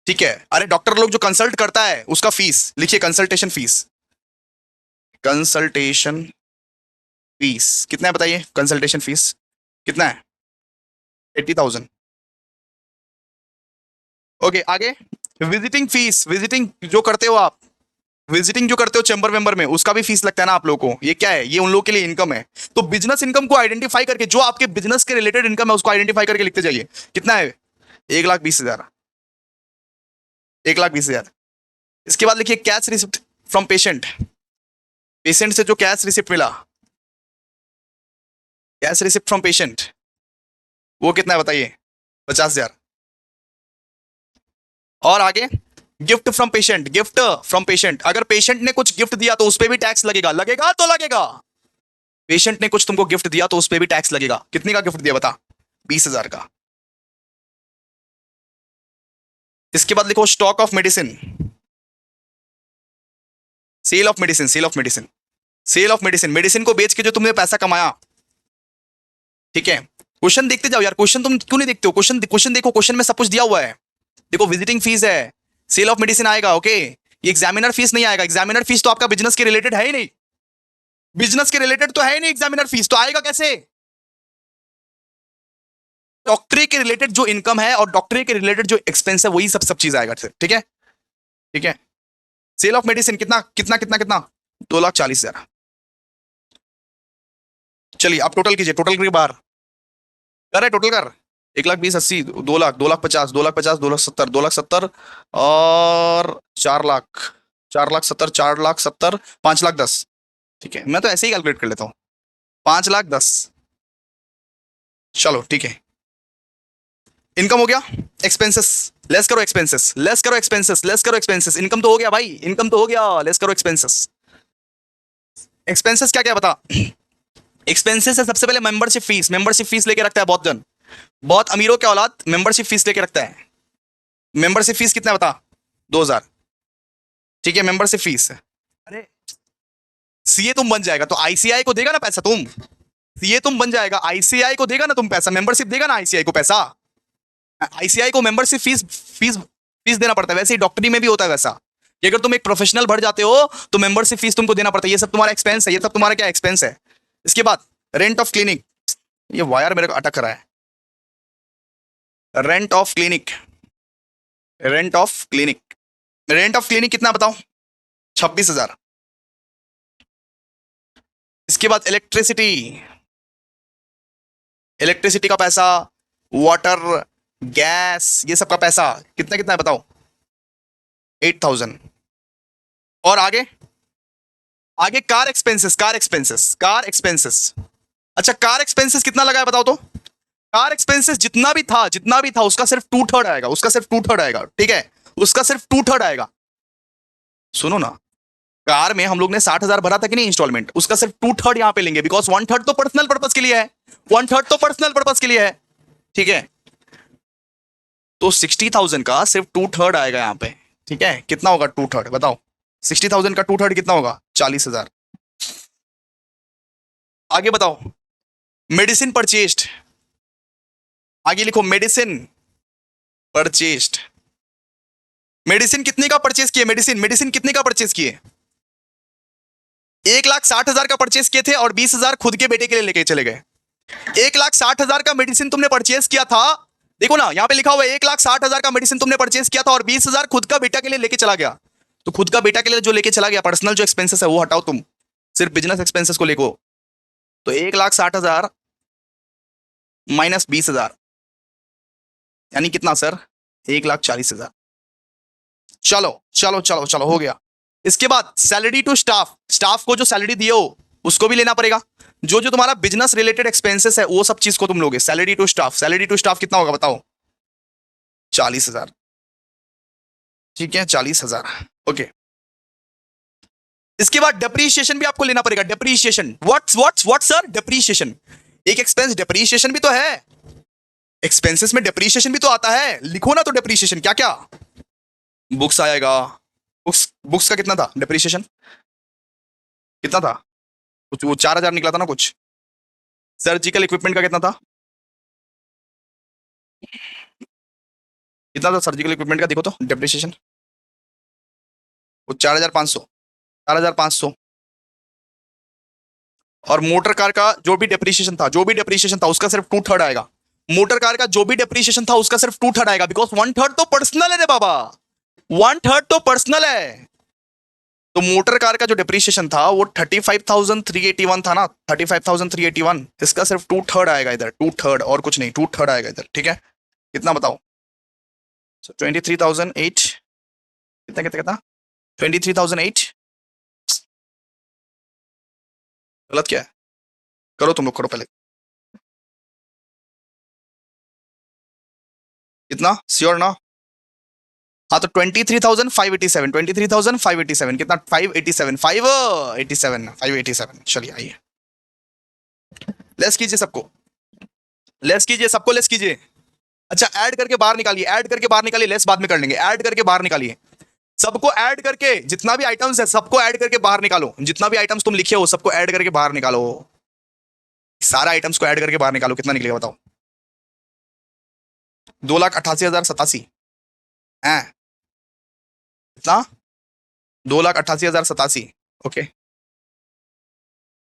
[SPEAKER 1] ठीक है। अरे डॉक्टर लोग जो कंसल्ट करता है उसका फीस लिखिए, कंसल्टेशन फीस, कंसल्टेशन फीस कितना है बताइए, कंसल्टेशन फीस कितना है, 80,000। ओके आगे, विजिटिंग फीस, विजिटिंग जो करते हो आप, विजिटिंग जो करते हो चैम्बर वेम्बर में, उसका भी फीस लगता है ना आप लोगों को। ये क्या है, ये उन लोगों के लिए इनकम है। तो बिजनेस इनकम को आइडेंटिफाई करके, जो आपके बिजनेस के रिलेटेड इनकम है उसको आइडेंटिफाई करके लिखते जाइए। कितना है, 1,20,000, 1,20,000। इसके बाद लिखिए cash receipt from patient, patient से जो कैश रिसिप्ट मिला, कैश रिसिप्ट फ्रॉम पेशेंट, वो कितना है बताइए, 50,000। और आगे gift from patient, gift from patient, अगर पेशेंट ने कुछ गिफ्ट दिया तो उस पर भी टैक्स लगेगा, लगेगा तो लगेगा। पेशेंट ने कुछ तुमको गिफ्ट दिया तो उस पर भी टैक्स लगेगा। कितने का गिफ्ट दिया बता, 20,000 का। इसके बाद लिखो stock of medicine, sale of medicine, sale of medicine, sale of medicine, medicine को बेच के जो तुमने पैसा कमाया, ठीक है। क्वेश्चन देखते जाओ यार, क्वेश्चन तुम क्यों नहीं देखते हो, क्वेश्चन, क्वेश्चन देखो, क्वेश्चन में सब कुछ दिया हुआ है। देखो विजिटिंग फीस है, सेल ऑफ मेडिसिन आएगा, ओके। ये एग्जामिनर फीस नहीं आएगा, एग्जामिनर फीस तो आपका बिजनेस के रिलेटेड है ही नहीं, बिजनेस के रिलेटेड तो है ही नहीं, एग्जामिनर फीस तो आएगा कैसे। डॉक्टरी के रिलेटेड जो इनकम है और डॉक्टरी के रिलेटेड जो एक्सपेंस है वही सब सब चीज आएगा, ठीक है, ठीक है। सेल ऑफ मेडिसिन कितना कितना कितना कितना, 2,40,000। चलिए आप टोटल कीजिए, टोटल करके बाहर कर, टोटल कर, 1,20,000, 80, 2,00,000, 2,50,000, 2,50,000, 2,70,000, 2,70,000 और 4,00,000, 4,70,000, 4,70,000, 5,10,000, ठीक है। मैं तो ऐसे ही कैलकुलेट कर लेता हूँ, 5,10,000। चलो ठीक है, इनकम हो गया। एक्सपेंसेस लेस करो, एक्सपेंसेस लेस करो, एक्सपेंसेस लेस करो, एक्सपेंसेस। इनकम तो हो गया भाई, इनकम तो हो गया, लेस करो एक्सपेंसेस। एक्सपेंसेस क्या क्या बता। एक्सपेंसेस है सबसे पहले मेंबरशिप फीस, मेंबरशिप फीस लेके रखता है बहुत जन, बहुत अमीरों के औलाद मेंबरशिप फीस लेके रखता है। मेंबरशिप फीस कितना बता, 2,000, ठीक है, मेंबरशिप फीस। अरे सीए तुम बन जाएगा तो आईसीआई को देगा ना पैसा तुम, सीए तुम बन जाएगा, आईसीआई को देगा ना तुम पैसा, मेंबरशिप देगा ना आईसीआई को पैसा, आईसीआई को मेंबरशिप फीस फीस फीस देना पड़ता है। वैसे ही डॉक्टरी में भी होता है वैसा, कि अगर तुम एक प्रोफेशनल बढ़ जाते हो तो मेंबरशिप फीस तुमको देना पड़ता है। ये सब तुम्हारा एक्सपेंस है, ये सब तुम्हारा क्या एक्सपेंस है। इसके बाद रेंट ऑफ क्लिनिक, ये वायर मेरे को अटक रहा है, rent of clinic, rent of clinic, rent of clinic कितना बताओ, 26,000। इसके बाद इलेक्ट्रिसिटी, इलेक्ट्रिसिटी का पैसा, वाटर, गैस, ये सब का पैसा कितना कितना है बताओ, 8,000। और आगे, आगे car expenses, car expenses, car expenses. अच्छा कार एक्सपेंसेस कितना लगा है बताओ तो। कार एक्सपेंसेस जितना भी था, जितना भी था उसका सिर्फ 2/3 आएगा, उसका सिर्फ 2/3 आएगा, ठीक है, उसका सिर्फ 2/3 आएगा। सुनो ना, कार में हम लोग ने 60,000 भरा था कि नहीं इंस्टॉलमेंट, उसका सिर्फ 2/3 यहां पे लेंगे, बिकॉज 1/3 तो पर्सनल पर्पज के लिए है, 1/3 तो पर्सनल पर्पज के लिए है, ठीक है। तो 60,000 का सिर्फ 2/3 आएगा यहाँ पे, ठीक है। कितना होगा 2/3 बताओ, 60,000 का 2/3 कितना होगा, 40,000। आगे बताओ, मेडिसिन परचेस्ड, आगे लिखो मेडिसिन परचेस्ड, मेडिसिन कितने का परचेस किए, मेडिसिन, मेडिसिन कितने का परचेस किए, 1,60,000 का परचेस किए थे और 20,000 खुद के बेटे के लिए लेके चले गए। 1,60,000 का मेडिसिन तुमने परचेस किया था, देखो ना यहाँ पे लिखा हुआ है 1,60,000 का मेडिसिन तुमने परचेस किया था और 20,000 खुद का बेटा के लिए लेके चला गया। तो खुद का बेटा के लिए जो लेके चला गया, पर्सनल जो एक्सपेंसेस है वो हटाओ तुम, सिर्फ बिजनेस एक्सपेंसेस को लेको। तो 1,60,000 माइनस 20,000 यानी कितना सर, 1,40,000। चलो चलो चलो चलो हो गया। इसके बाद सैलरी टू स्टाफ, स्टाफ को जो सैलरी दिए हो उसको भी लेना पड़ेगा। जो जो तुम्हारा बिजनेस रिलेटेड एक्सपेंसेस है वो सब चीज को तुम लोगे। Salary to staff, salary to staff कितना होगा बताओ? 40,000। ठीक है, 40,000। ओके, इसके बाद डेप्रीशिएशन भी आपको लेना पड़ेगा। Depreciation, what sir? डेप्रीशिएशन एक एक्सपेंस, डेप्रीशिएशन भी तो है। एक्सपेंसेस में डेप्रीशिएशन भी तो आता है, लिखो ना तो डेप्रीशिएशन क्या क्या। बुक्स आएगा, बुक्स का कितना था डेप्रीशिएशन? कितना था? कुछ वो 4,000 निकला था ना कुछ। सर्जिकल इक्विपमेंट का कितना था? कितना था सर्जिकल इक्विपमेंट का? देखो तो डेप्रीशिएशन, वो 4,500, 4,500। और मोटर कार का जो भी डेप्रीशिएशन था, जो भी डेप्रीशिएशन था उसका सिर्फ 2/3 आएगा। मोटर कार का जो भी डेप्रीशिएशन था उसका सिर्फ 2/3 आएगा, बिकॉज 1/3 तो पर्सनल है रे बाबा, 1/3 तो पर्सनल है। तो मोटर कार का जो डेप्रीशिएशन था वो 35,381 था ना, 35,381। इसका सिर्फ 2/3 आएगा इधर, 2/3 और कुछ नहीं, 2/3 आएगा इधर। ठीक है, कितना बताओ? 23,008, कितना कितना कितना? 23,008। गलत क्या है? करो तुम लोग, करो पहले। कितना श्योर ना? हाँ तो 23,587, 23,587 कितना? 587, 587, 587। चलिए आइए, लेस कीजिए सबको, लेस कीजिए सबको, लेस कीजिए। अच्छा, ऐड करके बाहर निकालिए, ऐड करके बाहर निकालिए, लेस बाद में कर लेंगे। ऐड करके बाहर निकालिए, सबको ऐड करके, जितना भी आइटम्स है सबको ऐड करके बाहर निकालो। जितना भी आइटम्स तुम लिखे हो सबको ऐड करके बाहर निकालो। सारा आइटम्स को ऐड करके बाहर निकालो, कितना निकलेगा बताओ? 2,88,087 है। कितना? 2,88,087। ओके,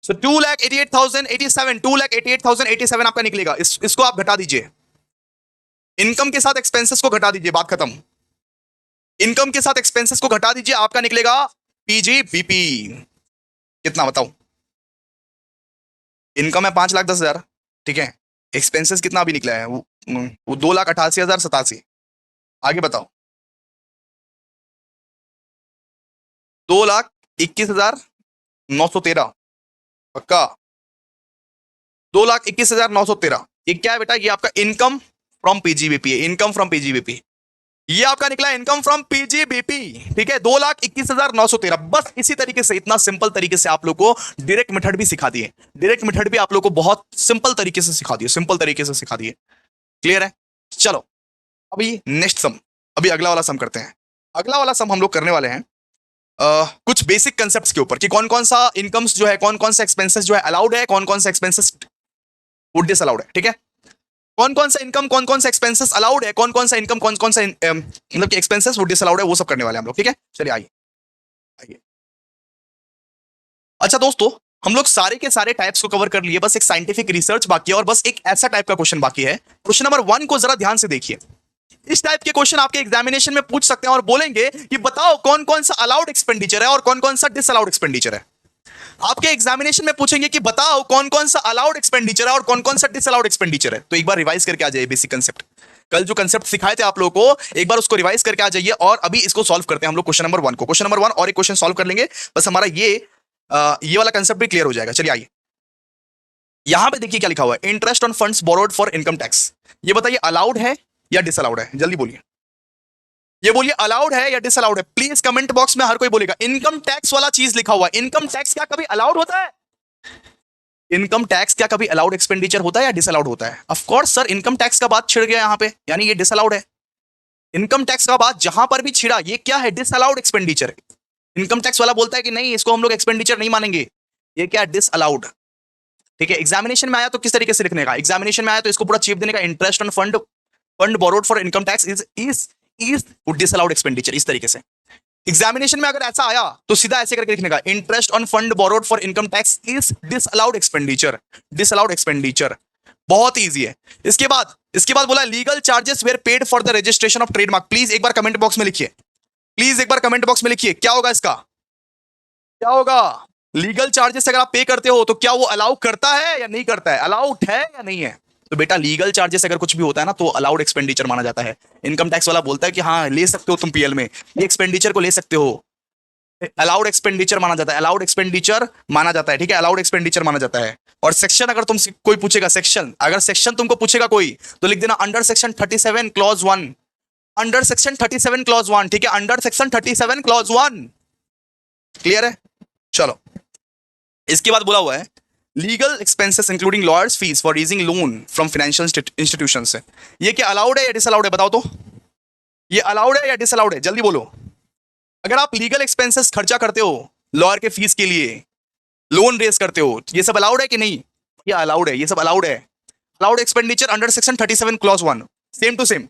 [SPEAKER 1] सो 2,88,087, 2,88,087 आपका निकलेगा। इसको आप घटा दीजिए, इनकम के साथ एक्सपेंसेस को घटा दीजिए, बात खत्म। इनकम के साथ एक्सपेंसेस को घटा दीजिए, आपका निकलेगा पीजीबीपी। कितना बताओ? इनकम है 5,10,000, ठीक है। एक्सपेंसेस कितना अभी निकला है? वो 2,88,087। आगे बताओ। 2,21,913 पक्का? 2,21,913। ये क्या है बेटा? ये आपका इनकम फ्रॉम पीजीबीपी है, इनकम फ्रॉम पीजीबीपी। ये आपका निकला इनकम फ्रॉम पीजीबीपी, ठीक है, 2,21,913। बस इसी तरीके से, इतना सिंपल तरीके से आप लोग को डायरेक्ट मेथड भी सिखा दिए। डायरेक्ट मेथड भी आप लोग को बहुत सिंपल तरीके से सिखा दिए, सिंपल तरीके से सिखा दिए। क्लियर है? चलो अभी नेक्स्ट सम, अभी अगला वाला सम करते हैं। अगला वाला सम हम लोग करने वाले हैं कुछ बेसिक कंसेप्ट्स के ऊपर कि कौन कौन सा इनकम्स जो है, कौन कौन सा एक्सपेंसेस जो है अलाउड है, कौन कौन सा एक्सपेंसेस वुड डिसअलाउड है। ठीक है, कौन कौन सा इनकम, कौन कौन सा एक्सपेंसेस अलाउड है, कौन कौन सा इनकम, कौन कौन सा मतलब कि एक्सपेंसेस वुड डिसअलाउड है, वो सब करने वाले हम लोग। ठीक है, चलिए आइए आइए। अच्छा दोस्तों, हम लोग सारे के सारे टाइप्स को कवर कर लिए, बस एक साइंटिफिक रिसर्च बाकी है और बस एक ऐसा टाइप का क्वेश्चन बाकी है। क्वेश्चन नंबर 1 को जरा ध्यान से देखिए। इस टाइप के क्वेश्चन आपके एग्जामिनेशन में पूछ सकते हैं और बोलेंगे कि बताओ कौन कौन सा अलाउड एक्सपेंडिचर है और कौन कौन सा डिसअलाउड एक्सपेंडिचर है। आपके एग्जामिनेशन में पूछेंगे कि बताओ कौन कौन सा अलाउड एक्सपेंडिचर है और कौन कौन सा डिसअलाउड एक्सपेंडिचर है। तो एक बार रिवाइज करके आ जाइए बेसिक कंसेप्ट। कल जो कंसेप्ट सिखाए थे आप लोगों को, एक बार उसको रिवाइज करके आ जाइए और अभी इसको सॉल्व करते हैं हम लोग क्वेश्चन नंबर 1 को। क्वेश्चन नंबर 1 और एक क्वेश्चन सॉल्व कर लेंगे, बस हमारा ये वाला कंसेप्ट भी क्लियर हो जाएगा। चलिए आइए, यहां पे देखिए क्या लिखा हुआ है, interest on funds borrowed for income tax. ये बताइए अलाउड है या डिसअलाउड है, जल्दी बोलिए। ये बोलिए अलाउड है या डिसअलाउड है, प्लीज कमेंट बॉक्स में हर कोई बोलेगा। इनकम टैक्स वाला चीज लिखा हुआ है, इनकम टैक्स क्या कभी अलाउड होता है? इनकम टैक्स क्या कभी अलाउड एक्सपेंडिचर होता है या डिसअलाउड होता है? Of course sir, income tax का बात छिड़ गया यहां पे, यानी ये डिसअलाउड है। इनकम टैक्स का बात जहां पर भी छिड़ा, ये क्या है? Disallowed expenditure. इनकम टैक्स वाला बोलता है कि नहीं, इसको हम लोग एक्सपेंडिचर नहीं मानेंगे, ये क्या? डिसअलाउड। ठीक है, एग्जामिनेशन में आया तो किस तरीके से लिखने का? एग्जामिनेशन में आया तो इसको पूरा चीप देने का, interest on fund borrowed for income tax is disallowed expenditure, इस तरीके से। एग्जामिनेशन में अगर ऐसा आया तो सीधा ऐसे करके लिखने का, interest on fund borrowed for income tax is disallowed expenditure, disallowed expenditure. बहुत इजी है। इसके बाद बोला legal charges were paid for the registration of trademark. Please एक बार कमेंट बॉक्स में लिखिए, प्लीज एक बार कमेंट बॉक्स में लिखिए क्या होगा इसका, क्या होगा? लीगल चार्जेस अगर आप पे करते हो तो क्या वो अलाउ करता है या नहीं करता है? अलाउड है या नहीं है? तो बेटा लीगल चार्जेस अगर कुछ भी होता है ना तो अलाउड एक्सपेंडिचर माना जाता है। इनकम टैक्स वाला बोलता है कि हाँ ले सकते हो तुम पीएल में, ये एक्सपेंडिचर को ले सकते हो, अलाउड एक्सपेंडिचर माना जाता है, अलाउड एक्सपेंडिचर माना जाता है, ठीक है, अलाउड एक्सपेंडिचर माना जाता है। और सेक्शन अगर तुम कोई पूछेगा, सेक्शन अगर सेक्शन तुमको पूछेगा कोई, तो लिख देना under section 37 clause 1, under section 37 clause 1, ठीक है, अंडर सेक्शन 37 क्लॉज 1। क्लियर है? चलो, इसके बाद बोला हुआ है legal expenses including lawyers fees for raising loan from financial institution से। ये क्या अलाउड है या डिसअलाउड है, बताओ तो, ये अलाउड है या डिसअलाउड है, जल्दी बोलो। अगर आप लीगल एक्सपेंसेस खर्चा करते हो लॉयर के फीस के लिए, लोन रेज करते हो, ये सब अलाउड है कि नहीं? ये अलाउड है, ये सब अलाउड है। Allowed expenditure under section 37 clause 1, same to same,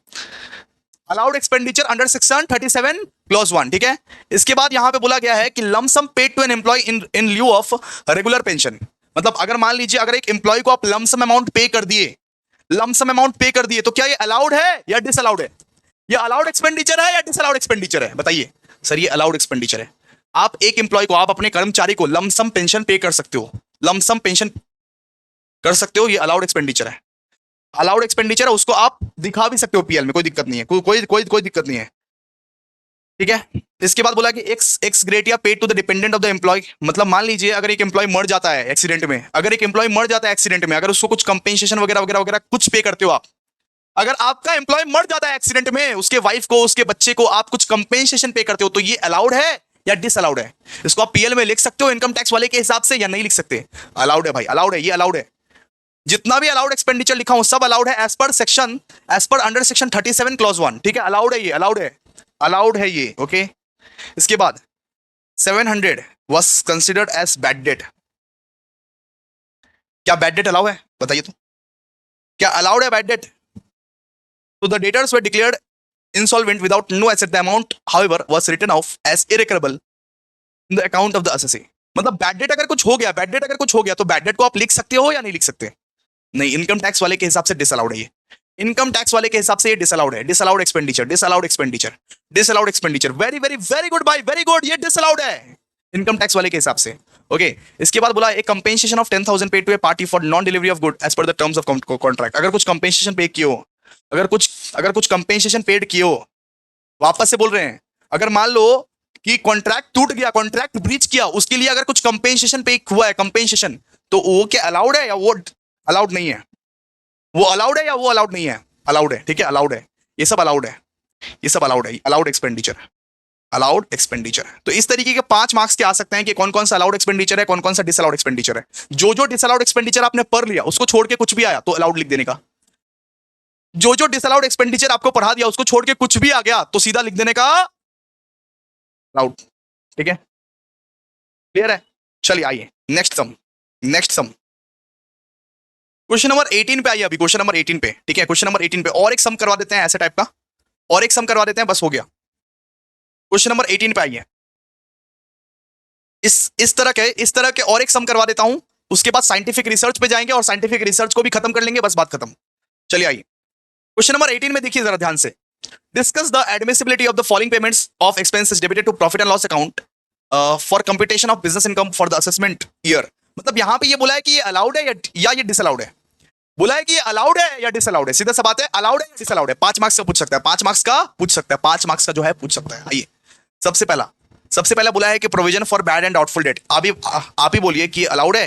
[SPEAKER 1] allowed expenditure under section 37 clause 1, ठीक है। इसके बाद यहां पे बोला गया है कि lump sum paid to an employee in lieu of regular pension. मतलब अगर मान लीजिए अगर एक एम्प्लॉय को आप लम सम अमाउंट पे कर दिए, लम सम अमाउंट पे कर दिए, तो क्या ये अलाउड है या डिसअलाउड है? ये अलाउड एक्सपेंडिचर है या डिसअलाउड एक्सपेंडिचर है, बताइए। सर ये अलाउड एक्सपेंडिचर है। आप एक एम्प्लॉय को, आप अपने कर्मचारी को लमसम पेंशन पे कर सकते हो, लमसम पेंशन कर सकते हो, ये अलाउड एक्सपेंडिचर है, अलाउड एक्सपेंडिचर है। उसको आप दिखा भी सकते हो पीएल में, कोई दिक्कत नहीं है, कोई दिक्कत नहीं है, ठीक है। इसके बाद बोला कि ex gratia paid to the dependent of the employ. मतलब मान लीजिए अगर एक एम्प्लॉय मर जाता है एक्सीडेंट में, अगर एक एम्प्लॉय मर जाता है एक्सीडेंट में, अगर उसको कुछ कंपेंसेशन वगैरह वगैरह वगैरह कुछ पे करते हो आप, अगर आपका एम्प्लॉय मर जाता है एक्सीडेंट में, उसके वाइफ को, उसके बच्चे को आप कुछ कंपेंसेशन पे करते हो, तो ये अलाउड है या डिसअलाउड है? इसको आप पीएल में लिख सकते हो इनकम टैक्स वाले के हिसाब से या नहीं लिख सकते? अलाउड है भाई, अलाउड है, ये अलाउड है। जितना भी अलाउड एक्सपेंडिचर लिखा हूं सब अलाउड है as per section, as per under section 37 clause 1, ठीक है। अलाउड है ये, अलाउड है, अलाउड है ये, ओके। इसके बाद 700 was considered as bad debt। क्या बैड डेट अलाउ है, बताइए तो, क्या अलाउड है बैड डेट? तो the debtors were declared insolvent without no asset, the amount however was written off as irrecoverable in the account of the assessee। मतलब bad debt अगर कुछ हो गया, बैड डेट अगर कुछ हो गया, तो बैड डेट को आप लिख सकते हो या नहीं लिख सकते? नहीं, इनकम टैक्स वाले के हिसाब से डिसअलाउड है ये, इनकम टैक्स वाले के हिसाब से ये डिसअलाउड है, disallowed expenditure, disallowed expenditure, disallowed expenditure. Very very very good भाई, वेरी गुड, ये डिसअलाउड है इनकम टैक्स वाले के हिसाब से, ओके। इसके बाद बोला एक compensation of 10,000 paid to a party for non delivery of good as per the terms of contract. अगर कुछ कंपेंसेशन पे किए हो, अगर कुछ कंपेंसेशन पेड किए हो, वापस से बोल रहे हैं, अगर मान लो कि कॉन्ट्रैक्ट टूट गया, कॉन्ट्रैक्ट ब्रीच किया, उसके लिए अगर कुछ कंपेंसेशन पे हुआ है, कंपेंसेशन, तो वो क्या अलाउड है या वो अलाउड नहीं है? वो अलाउड है या वो अलाउड नहीं है? अलाउड है, ठीक है, अलाउड है, ये सब अलाउड है, ये सब अलाउड है, अलाउड एक्सपेंडिचर, अलाउड एक्सपेंडिचर। तो इस तरीके के 5 मार्क्स के आ सकते हैं कि कौन कौन सा अलाउड एक्सपेंडिचर है, कौन कौन सा डिसअलाउड एक्सपेंडिचर है। जो डिसअलाउड एक्सपेंडिचर आपने पढ़ लिया, उसको छोड़ के कुछ भी आया तो अलाउड लिख देने का। जो डिसअलाउड एक्सपेंडिचर आपको पढ़ा दिया, उसको छोड़ के कुछ भी आ गया तो सीधा लिख देने का अलाउड, ठीक है, क्लियर है? चलिए आइए next sum, next sum question number 18 पे आइए, अभी क्वेश्चन नंबर 18 पे, ठीक है। क्वेश्चन नंबर 18 पे और एक सम करवा देते हैं ऐसे टाइप का, और एक सम करवा देते हैं, बस हो गया। क्वेश्चन नंबर 18 पे आइए, इस तरह के और एक सम करवा देता हूं, उसके बाद साइंटिफिक रिसर्च पे जाएंगे और साइंटिफिक रिसर्च को भी खत्म कर लेंगे, बस बात खत्म। चलिए आइए क्वेश्चन नंबर 18 में देखिए जरा ध्यान से। Discuss the admissibility of the following payments of expenses debited to profit and loss account for computation of business income for the assessment year. मतलब यहां पे ये बोला है कि ये अलाउड है या ये डिसअलाउड है, बोला है कि ये अलाउड है या डिसअलाउड है, सीधा सा बात है, अलाउड है या डिसअलाउड है। 5 मार्क्स का पूछ सकता है, 5 मार्क्स का पूछ सकता है, 5 मार्क्स का जो है पूछ सकता है। आइए सबसे पहला बोला है कि provision for bad and doubtful debt. आप ही बोलिए कि अलाउड है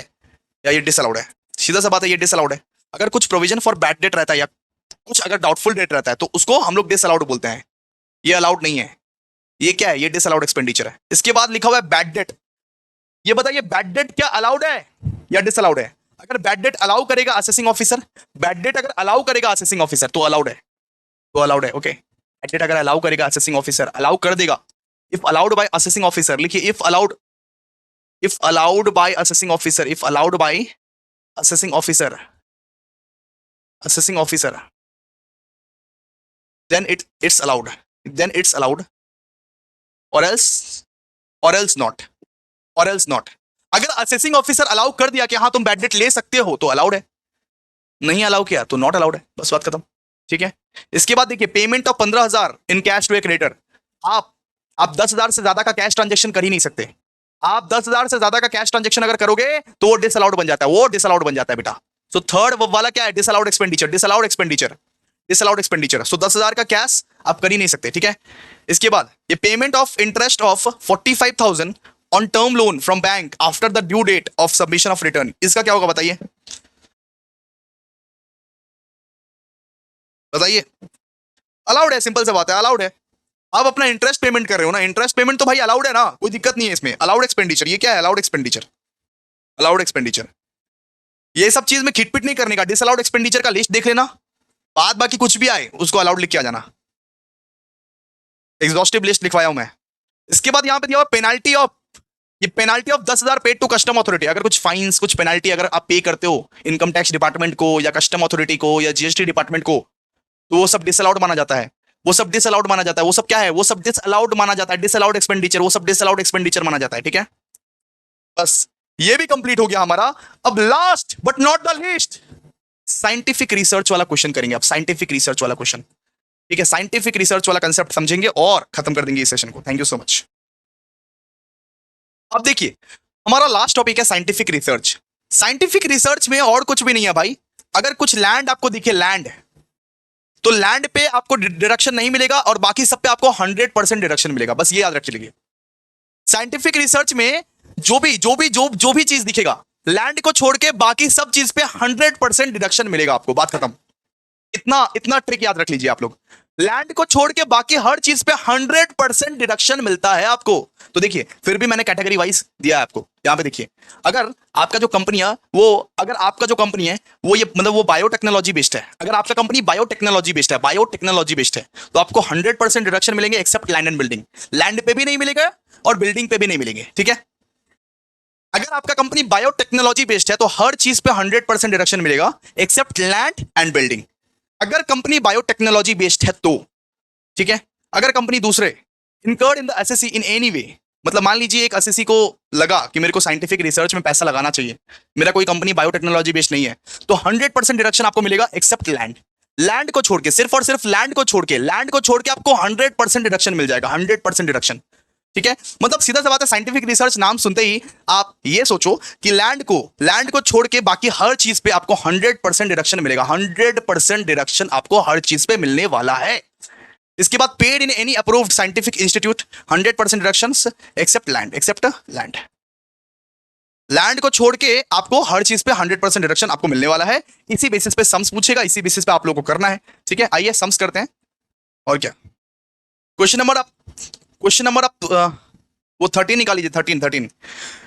[SPEAKER 1] या ये डिसअलाउड है। सीधा सा बात है, ये डिसअलाउड है। अगर कुछ प्रोविजन फॉर बैड डेट रहता है या कुछ अगर डाउटफुल डेट रहता है तो उसको हम लोग डिसअलाउड बोलते हैं, ये अलाउड नहीं है। ये क्या है? ये डिसअलाउड एक्सपेंडिचर है। इसके बाद लिखा हुआ है बैड डेट। ये बताइए बैड डेट क्या अलाउड है या डिसअलाउड है? अगर बैड डेट अलाउ करेगा असेसिंग ऑफिसर, बैड डेट अगर अलाउ करेगा असेसिंग ऑफिसर तो अलाउड है, तो अलाउड है, ओके। बैड डेट अगर अलाउ करेगा असेसिंग ऑफिसर, अलाउ कर देगा, if allowed by assessing officer, लिखिए if allowed by assessing officer, if allowed by assessing officer, assessing officer, then it's allowed or else not। अगर assessing officer allow कर दिया कि हाँ तुम बैड डेट ले सकते हो तो अलाउड है, नहीं अलाउ किया तो नॉट अलाउड है, बस बात खत्म, ठीक है। इसके बाद देखिए payment of 15,000 in cash to a creditor. आप 10,000 से ज्यादा का कैश ट्रांजेक्शन कर ही नहीं सकते। आप 10,000 से ज्यादा का कैश ट्रांजेक्शन अगर करोगे तो वो डिसअलाउड बन जाता है, वो डिसअलाउड बन जाता है बेटा। सो थर्ड वाला क्या है? Disallowed expenditure, disallowed expenditure, disallowed expenditure. So 10,000 का कैश आप कर ही नहीं सकते, ठीक है। इसके बाद ये payment of interest of 45,000 on term loan from bank after the due date of submission of return, इसका क्या होगा बताइए, बताइए। अलाउड है, सिंपल सा बात है, अलाउड है। आप अपना इंटरेस्ट पेमेंट कर रहे हो ना, इंटरेस्ट पेमेंट तो भाई अलाउड है ना, कोई दिक्कत नहीं है इसमें। अलाउड एक्सपेंडिचर, ये क्या है, अलाउड एक्सपेंडिचर, अलाउड एक्सपेंडिचर। ये सब चीज में खिटपिट नहीं करने का, डिसअलाउड एक्सपेंडिचर का लिस्ट देख लेना, बाद बाकी कुछ भी आए उसको अलाउड लिख के आ जाना। एग्जॉस्टिव लिस्ट लिखवाया हूं मैं। इसके बाद यहां पे दिया हुआ पेनाल्टी ऑफ, ये penalty of 10,000 paid to custom authority. अगर कुछ फाइन्स, कुछ पेनाल्टी अगर आप पे करते हो इनकम टैक्स डिपार्टमेंट को या कस्टम अथॉरिटी को या जीएसटी डिपार्टमेंट को, तो वो सब डिसअलाउड माना जाता है, वो सब डिसअलाउड माना जाता है। वो सब क्या है, वो सब डिसअलाउड माना जाता है, डिसअलाउड एक्सपेंडिचर, वो सब डिसअलाउड एक्सपेंडिचर माना जाता है, ठीक है। बस ये भी कंप्लीट हो गया हमारा। अब last but not the least scientific research वाला क्वेश्चन करेंगे। अब साइंटिफिक रिसर्च वाला क्वेश्चन, ठीक है, साइंटिफिक रिसर्च वाला कंसेप्ट समझेंगे और खत्म कर देंगे इस सेशन को। Thank you so much. अब देखिए हमारा लास्ट टॉपिक है साइंटिफिक रिसर्च। साइंटिफिक रिसर्च में और कुछ भी नहीं है भाई। अगर कुछ लैंड आपको दिखे, लैंड, तो लैंड पे आपको डिडक्शन नहीं मिलेगा और बाकी सब पे आपको 100% डिडक्शन मिलेगा, बस ये याद रख लीजिए। साइंटिफिक रिसर्च में जो भी चीज दिखेगा, लैंड को छोड़ के बाकी सब चीज पे 100% डिडक्शन मिलेगा आपको, बात खत्म। इतना इतना ट्रिक याद रख लीजिए आप लोग, लैंड को छोड़ के बाकी हर चीज पे 100% डिडक्शन मिलता है आपको। तो देखिए फिर भी मैंने कैटेगरी वाइज दिया है आपको, यहां पे देखिए। अगर आपका जो कंपनी है वो, अगर आपका जो कंपनी है वो ये मतलब वो बायोटेक्नोलॉजी बेस्ड है, अगर आपका कंपनी बायोटेक्नोलॉजी बेस्ड है, बायोटेक्नोलॉजी बेस्ड है, तो आपको 100% डिडक्शन मिलेंगे except land and building. Land पे भी नहीं मिलेगा और बिल्डिंग पे भी नहीं मिलेंगे, ठीक है। अगर आपका कंपनी बायोटेक्नोलॉजी बेस्ड है तो हर चीज पे 100% डिडक्शन मिलेगा एक्सेप्ट लैंड एंड बिल्डिंग। अगर कंपनी बायोटेक्नोलॉजी बेस्ड है तो, ठीक है। अगर कंपनी दूसरे incurred in the assessee in any way, मतलब मान लीजिए एक एसएससी को लगा कि मेरे को साइंटिफिक रिसर्च में पैसा लगाना चाहिए, मेरा कोई कंपनी बायोटेक्नोलॉजी बेस्ड नहीं है, तो 100% डिडक्शन आपको मिलेगा एक्सेप्ट लैंड। लैंड को छोड़ के, सिर्फ और सिर्फ लैंड को छोड़ के आपको 100% डिडक्शन मिल जाएगा, 100% डिडक्शन, ठीक है। मतलब सीधा सा बात है, साइंटिफिक रिसर्च नाम सुनते ही आप ये सोचो कि लैंड को छोड़ के बाकी हर चीज पे आपको 100% डिडक्शन मिलेगा, 100% डिडक्शन आपको हर चीज पे मिलने वाला है। इसके बाद paid in any approved scientific institute 100% deduction except land. Land को छोड़ के आपको हर चीज पे 100% डिडक्शन आपको मिलने वाला है। इसी बेसिस पे सम्स पूछेगा, इसी बेसिस पे आप लोगों को करना है, ठीक है। आइए सम्स करते हैं और क्या। क्वेश्चन नंबर आप वो 13 निकाल लीजिए, 13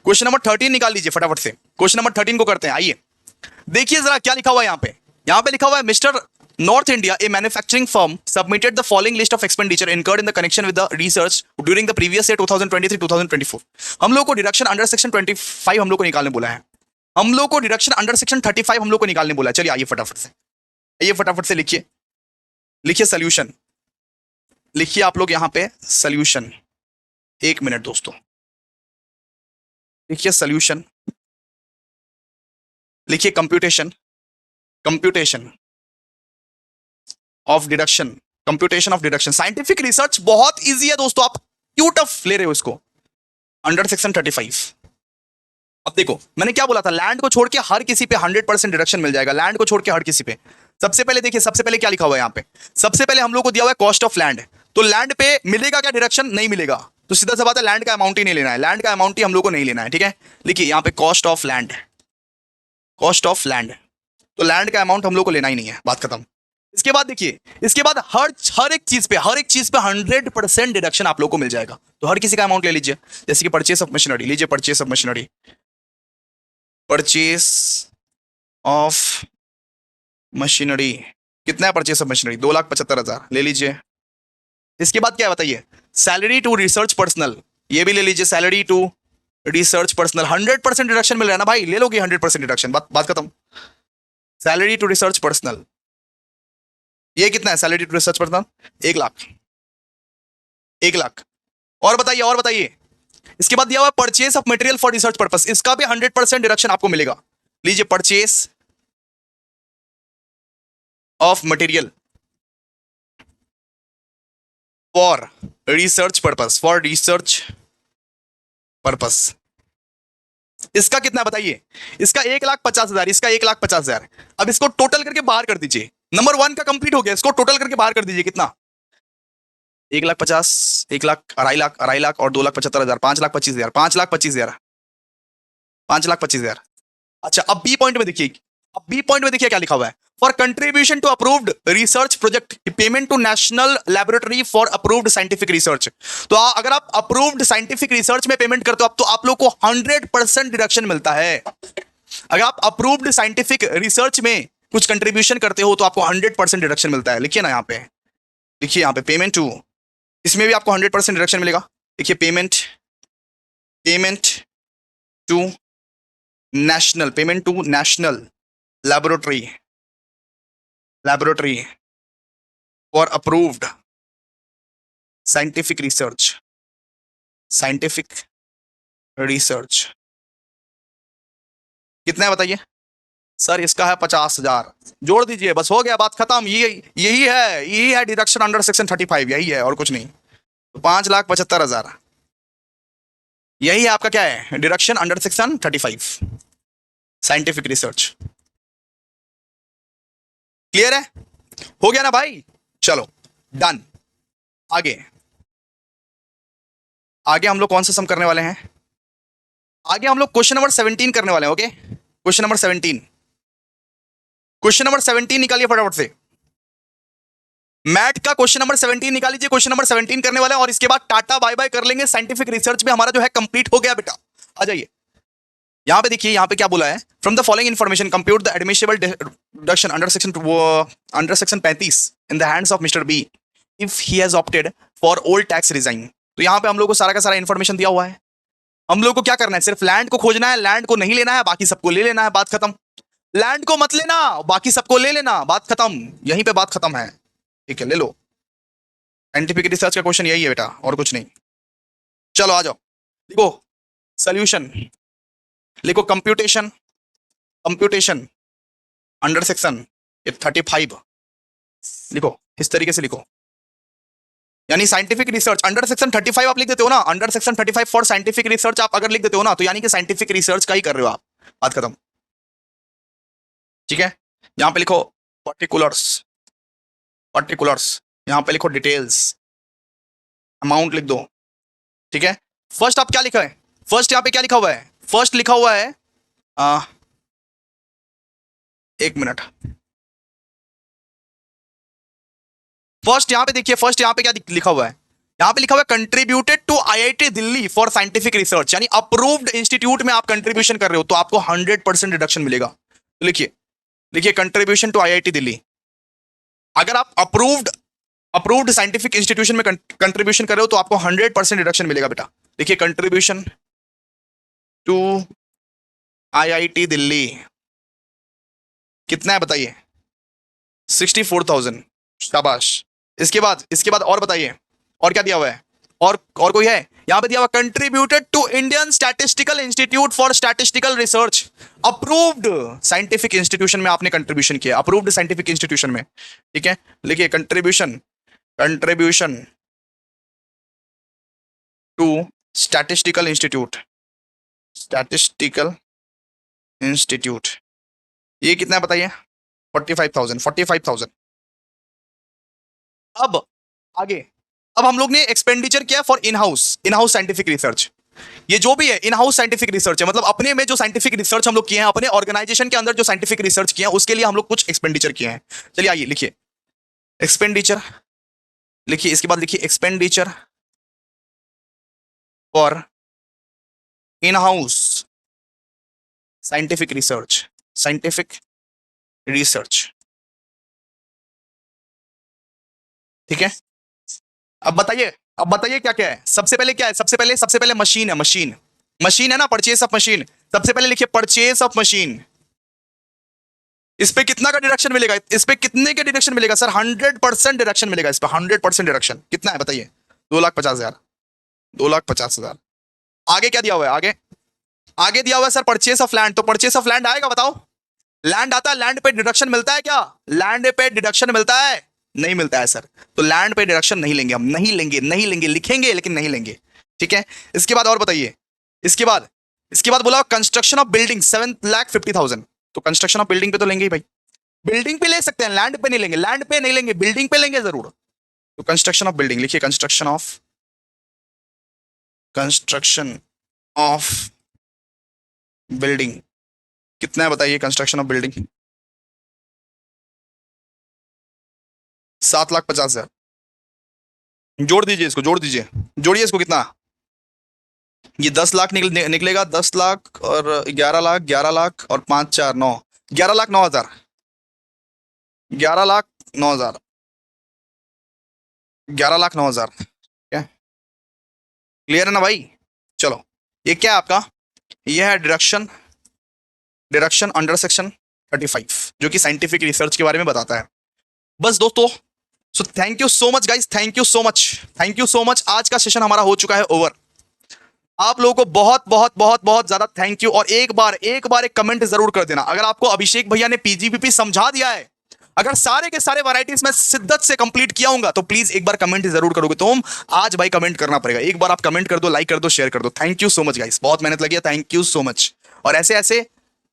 [SPEAKER 1] क्वेश्चन नंबर 13 निकाल लीजिए फटाफट से। क्वेश्चन नंबर 13 को करते हैं। आइए देखिए जरा क्या लिखा हुआ है यहाँ पे लिखा हुआ है, mister north India A manufacturing firm submitted the following list of expenditure incurred in the connection with the research during the previous year 2023-2024। हम लोग को डिडक्शन अंडर सेक्शन 25 हम लोग को निकालने बोला है, हम लोग को डिडक्शन अंडर सेक्शन 35 हम लोग को निकालने बोला है। चलिए आइए फटाफट से लिखिए सोल्यूशन, लिखिए आप लोग यहाँ पे सोल्यूशन। एक मिनट दोस्तों, लिखिए सोल्यूशन, लिखिए computation of deduction. Scientific research बहुत इजी है दोस्तों, आप क्यों टफ ले रहे हो इसको। अंडर सेक्शन 35, अब देखो मैंने क्या बोला था, लैंड को छोड़ के हर किसी पे 100% डिडक्शन मिल जाएगा, लैंड को छोड़ के हर किसी पे। सबसे पहले देखिए, सबसे पहले क्या लिखा हुआ है यहाँ पे, सबसे पहले हम लोग को दिया हुआ है कॉस्ट ऑफ लैंड। तो लैंड पे मिलेगा क्या डिडक्शन, नहीं मिलेगा, तो सीधा सा बात है लैंड का अमाउंट ही नहीं लेना है, लैंड का अमाउंट ही हम लोग को नहीं लेना है, ठीक है। लिखिए यहाँ पे कॉस्ट ऑफ लैंड, तो लैंड का अमाउंट हम लोग को लेना ही नहीं है, बात खत्म। इसके बाद देखिए, इसके बाद हर एक चीज पे 100% डिडक्शन आप लोग को मिल जाएगा। तो हर किसी का अमाउंट ले लीजिए, जैसे कि परचेस ऑफ मशीनरी, लीजिए परचेस ऑफ मशीनरी, कितना है परचेस ऑफ मशीनरी, 2,75,000 ले लीजिए। इसके बाद क्या है बताइए, सैलरी टू रिसर्च पर्सनल, ये भी ले लीजिए, salary to research personal 100% deduction मिल रहा है ना भाई, ले लोगे 100% डिडक्शन, बात खत्म। सैलरी टू रिसर्च पर्सनल, ये कितना है सैलरी टू रिसर्च पर्सनल, 1,00,000। और बताइए इसके बाद दिया हुआ purchase of material for research purpose, इसका भी 100% डिडक्शन आपको मिलेगा। लीजिए purchase of material for research purpose, इसका कितना बताइए, इसका 1,50,000, इसका 1,50,000। अब इसको टोटल करके बाहर कर दीजिए, नंबर 1 का कंप्लीट हो गया, इसको टोटल करके बाहर कर दीजिए कितना, 1,50,000, 1,00,000, 2,50,000, 2,50,000 और 2,75,000, 5,25,000, 5,25,000, 5,25,000। अच्छा अब बी पॉइंट में देखिए, अब बी पॉइंट में देखिए क्या लिखा हुआ है, for contribution to approved research project payment to national laboratory for approved scientific research. तो अगर आप अप्रूव्ड साइंटिफिक रिसर्च में पेमेंट करते हो तो आप लोग को 100% डिडक्शन मिलता है। अगर आप अप्रूव्ड साइंटिफिक रिसर्च में कुछ कंट्रीब्यूशन करते हो तो आपको 100% डिडक्शन मिलता है। लिखिए ना यहाँ पे, लिखिए यहाँ पे पेमेंट टू, इसमें भी आपको 100% डिडक्शन मिलेगा। देखिए payment, payment to national, payment to national laboratory, laboratory for approved scientific research, scientific research कितना है बताइए सर? इसका है 50,000, जोड़ दीजिए, बस हो गया, बात खत्म। यही है डिडक्शन अंडर सेक्शन 35, यही है और कुछ नहीं। तो 5,75,000 यही है आपका क्या है, deduction under section 35 scientific research. Clear है? हो गया ना भाई? चलो डन। आगे, आगे हम लोग कौन सा सम करने वाले हैं? आगे हम लोग क्वेश्चन नंबर 17 करने वाले हैं। Okay, question number 17, question number 17 निकालिए फटाफट से। मैथ का क्वेश्चन नंबर 17 निकाल लीजिए, क्वेश्चन नंबर 17 करने वाले हैं और इसके बाद टाटा बाय बाय कर लेंगे। साइंटिफिक रिसर्च में हमारा जो है कंप्लीट हो गया बेटा। आ जाइए यहां पे, देखिए यहां पे क्या बोला है, from the following information compute the admissible deduction under section 35 in the hands of mister B if he has opted for old tax regime. तो यहां पे हम लोग को सारा का सारा इन्फॉर्मेशन दिया हुआ है। हम लोग को क्या करना है, सिर्फ लैंड को खोजना है, लैंड को नहीं लेना है, बाकी सबको ले लेना है, बात खत्म। लैंड को मत लेना, बाकी सबको ले लेना, बात खत्म, यहीं पे बात खत्म है। ठीक है, ले लो। साइंटिफिक रिसर्च का क्वेश्चन यही है बेटा और कुछ नहीं। चलो आ जाओ, लिखो सॉल्यूशन, लिखो कंप्यूटेशन, कंप्यूटेशन अंडर सेक्शन 35 लिखो, इस तरीके से लिखो। यानी साइंटिफिक रिसर्च अंडर सेक्शन 35 आप लिख देते हो ना, under section 35 for scientific research आप अगर लिख देते हो ना, तो यानी कि साइंटिफिक रिसर्च का ही कर रहे हो आप, बात खत्म। ठीक है, यहां पे लिखो पर्टिकुलर्स, पर्टिकुलर्स, यहां पे लिखो डिटेल्स, अमाउंट लिख दो। ठीक है, फर्स्ट आप क्या लिखा है, फर्स्ट यहां पे क्या लिखा हुआ है, फर्स्ट लिखा हुआ है एक मिनट, फर्स्ट यहां पे देखिए, फर्स्ट यहां पे क्या लिखा हुआ है, यहां पे लिखा हुआ है contributed to IIT Delhi for scientific research, यानी अप्रूव्ड इंस्टीट्यूट में आप कंट्रीब्यूशन कर रहे हो तो आपको 100% डिडक्शन मिलेगा। तो लिखिए, लिखिए कंट्रीब्यूशन टू आईआईटी दिल्ली। अगर आप अप्रूव्ड साइंटिफिक इंस्टीट्यूशन में कंट्रीब्यूशन कर रहे हो तो आपको 100% डिडक्शन मिलेगा बेटा। देखिए कंट्रीब्यूशन टू आईआईटी दिल्ली कितना है बताइए, 64,000, शाबाश। इसके बाद और बताइए, और क्या दिया हुआ है, और कोई है यहां पे दिया हुआ contributed to Indian statistical institute for statistical research, approved scientific institution में आपने कंट्रीब्यूशन किया, अप्रूव्ड साइंटिफिक इंस्टीट्यूशन में। ठीक है, लिखिए contribution, contribution to statistical institute, statistical institute, ये कितना है बताइए, 45,000, 45,000। अब आगे, अब हम लोग ने एक्सपेंडिचर किया for in house scientific research. ये जो भी है इन हाउस साइंटिफिक रिसर्च है, मतलब अपने में जो साइंटिफिक रिसर्च हम लोग किए हैं, अपने ऑर्गेनाइजेशन के अंदर जो साइंटिफिक रिसर्च किए हैं उसके लिए हम लोग कुछ एक्सपेंडिचर किए हैं। चलिए आइए लिखिए एक्सपेंडिचर, लिखिए इसके बाद लिखिए expenditure for in house scientific research, scientific research. ठीक है, अब बताइए, अब बताइए क्या क्या है। सबसे पहले क्या है, सबसे पहले मशीन है, मशीन है ना, परचेस ऑफ मशीन। सबसे पहले लिखिए परचेस ऑफ मशीन। इस पे कितना का डिडक्शन मिलेगा, इस पे कितने का डिडक्शन मिलेगा सर? 100% डिडक्शन मिलेगा इस पे, 100% डिडक्शन। कितना है बताइए? 2,50,000, 2,50,000। आगे क्या दिया हुआ है, आगे आगे दिया हुआ है सर परचेस ऑफ लैंड। तो परचेस ऑफ लैंड आएगा बताओ? लैंड आता है, लैंड पे डिडक्शन मिलता है क्या? लैंड पे डिडक्शन मिलता है? नहीं मिलता है सर। तो लैंड पे डिडक्शन नहीं लेंगे हम, नहीं लेंगे, नहीं लेंगे, लिखेंगे लेकिन नहीं लेंगे। ठीक है, इसके बाद और बताइए, इसके बाद बोला कंस्ट्रक्शन ऑफ बिल्डिंग 7,50,000। तो कंस्ट्रक्शन ऑफ बिल्डिंग पे तो लेंगे ही भाई, बिल्डिंग पे ले सकते हैं, लैंड पे नहीं लेंगे, लैंड पे नहीं लेंगे, बिल्डिंग पे लेंगे जरूर। तो कंस्ट्रक्शन ऑफ बिल्डिंग लिखिए, कंस्ट्रक्शन ऑफ बिल्डिंग कितना है बताइए, कंस्ट्रक्शन ऑफ बिल्डिंग 7,50,000। जोड़ दीजिए इसको, जोड़ दीजिए, जोड़िए इसको, कितना? ये 10 लाख निकलेगा, 10 लाख और 11 लाख, 11 लाख और 5 4 9, 11,09,000, 11,09,000, 11,09,000। क्या क्लियर है ना भाई? चलो, ये क्या है आपका? ये है डिडक्शन, डिडक्शन अंडर सेक्शन 35, जो कि साइंटिफिक रिसर्च के बारे में बताता है। बस दोस्तों, so thank you so much guys, thank you so much, thank you so much. आज का सेशन हमारा हो चुका है ओवर। आप लोगों को बहुत बहुत बहुत बहुत ज्यादा थैंक यू। और एक कमेंट जरूर कर देना अगर आपको अभिषेक भैया ने पीजीबीपी समझा दिया है, अगर सारे के सारे वैरायटीज में शिद्दत से कंप्लीट किया होगा, तो प्लीज एक बार कमेंट जरूर करोगे तुम। आज भाई कमेंट करना पड़ेगा, एक बार आप कमेंट कर दो, लाइक कर दो, शेयर कर दो। Thank you so much guys, बहुत मेहनत लगी है, थैंक यू सो मच। और ऐसे ऐसे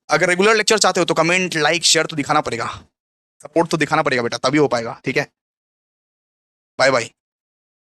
[SPEAKER 1] अगर रेगुलर लेक्चर चाहते हो तो कमेंट, लाइक, शेयर तो दिखाना पड़ेगा, सपोर्ट तो दिखाना पड़ेगा बेटा, तभी हो पाएगा। ठीक है, बाय बाय।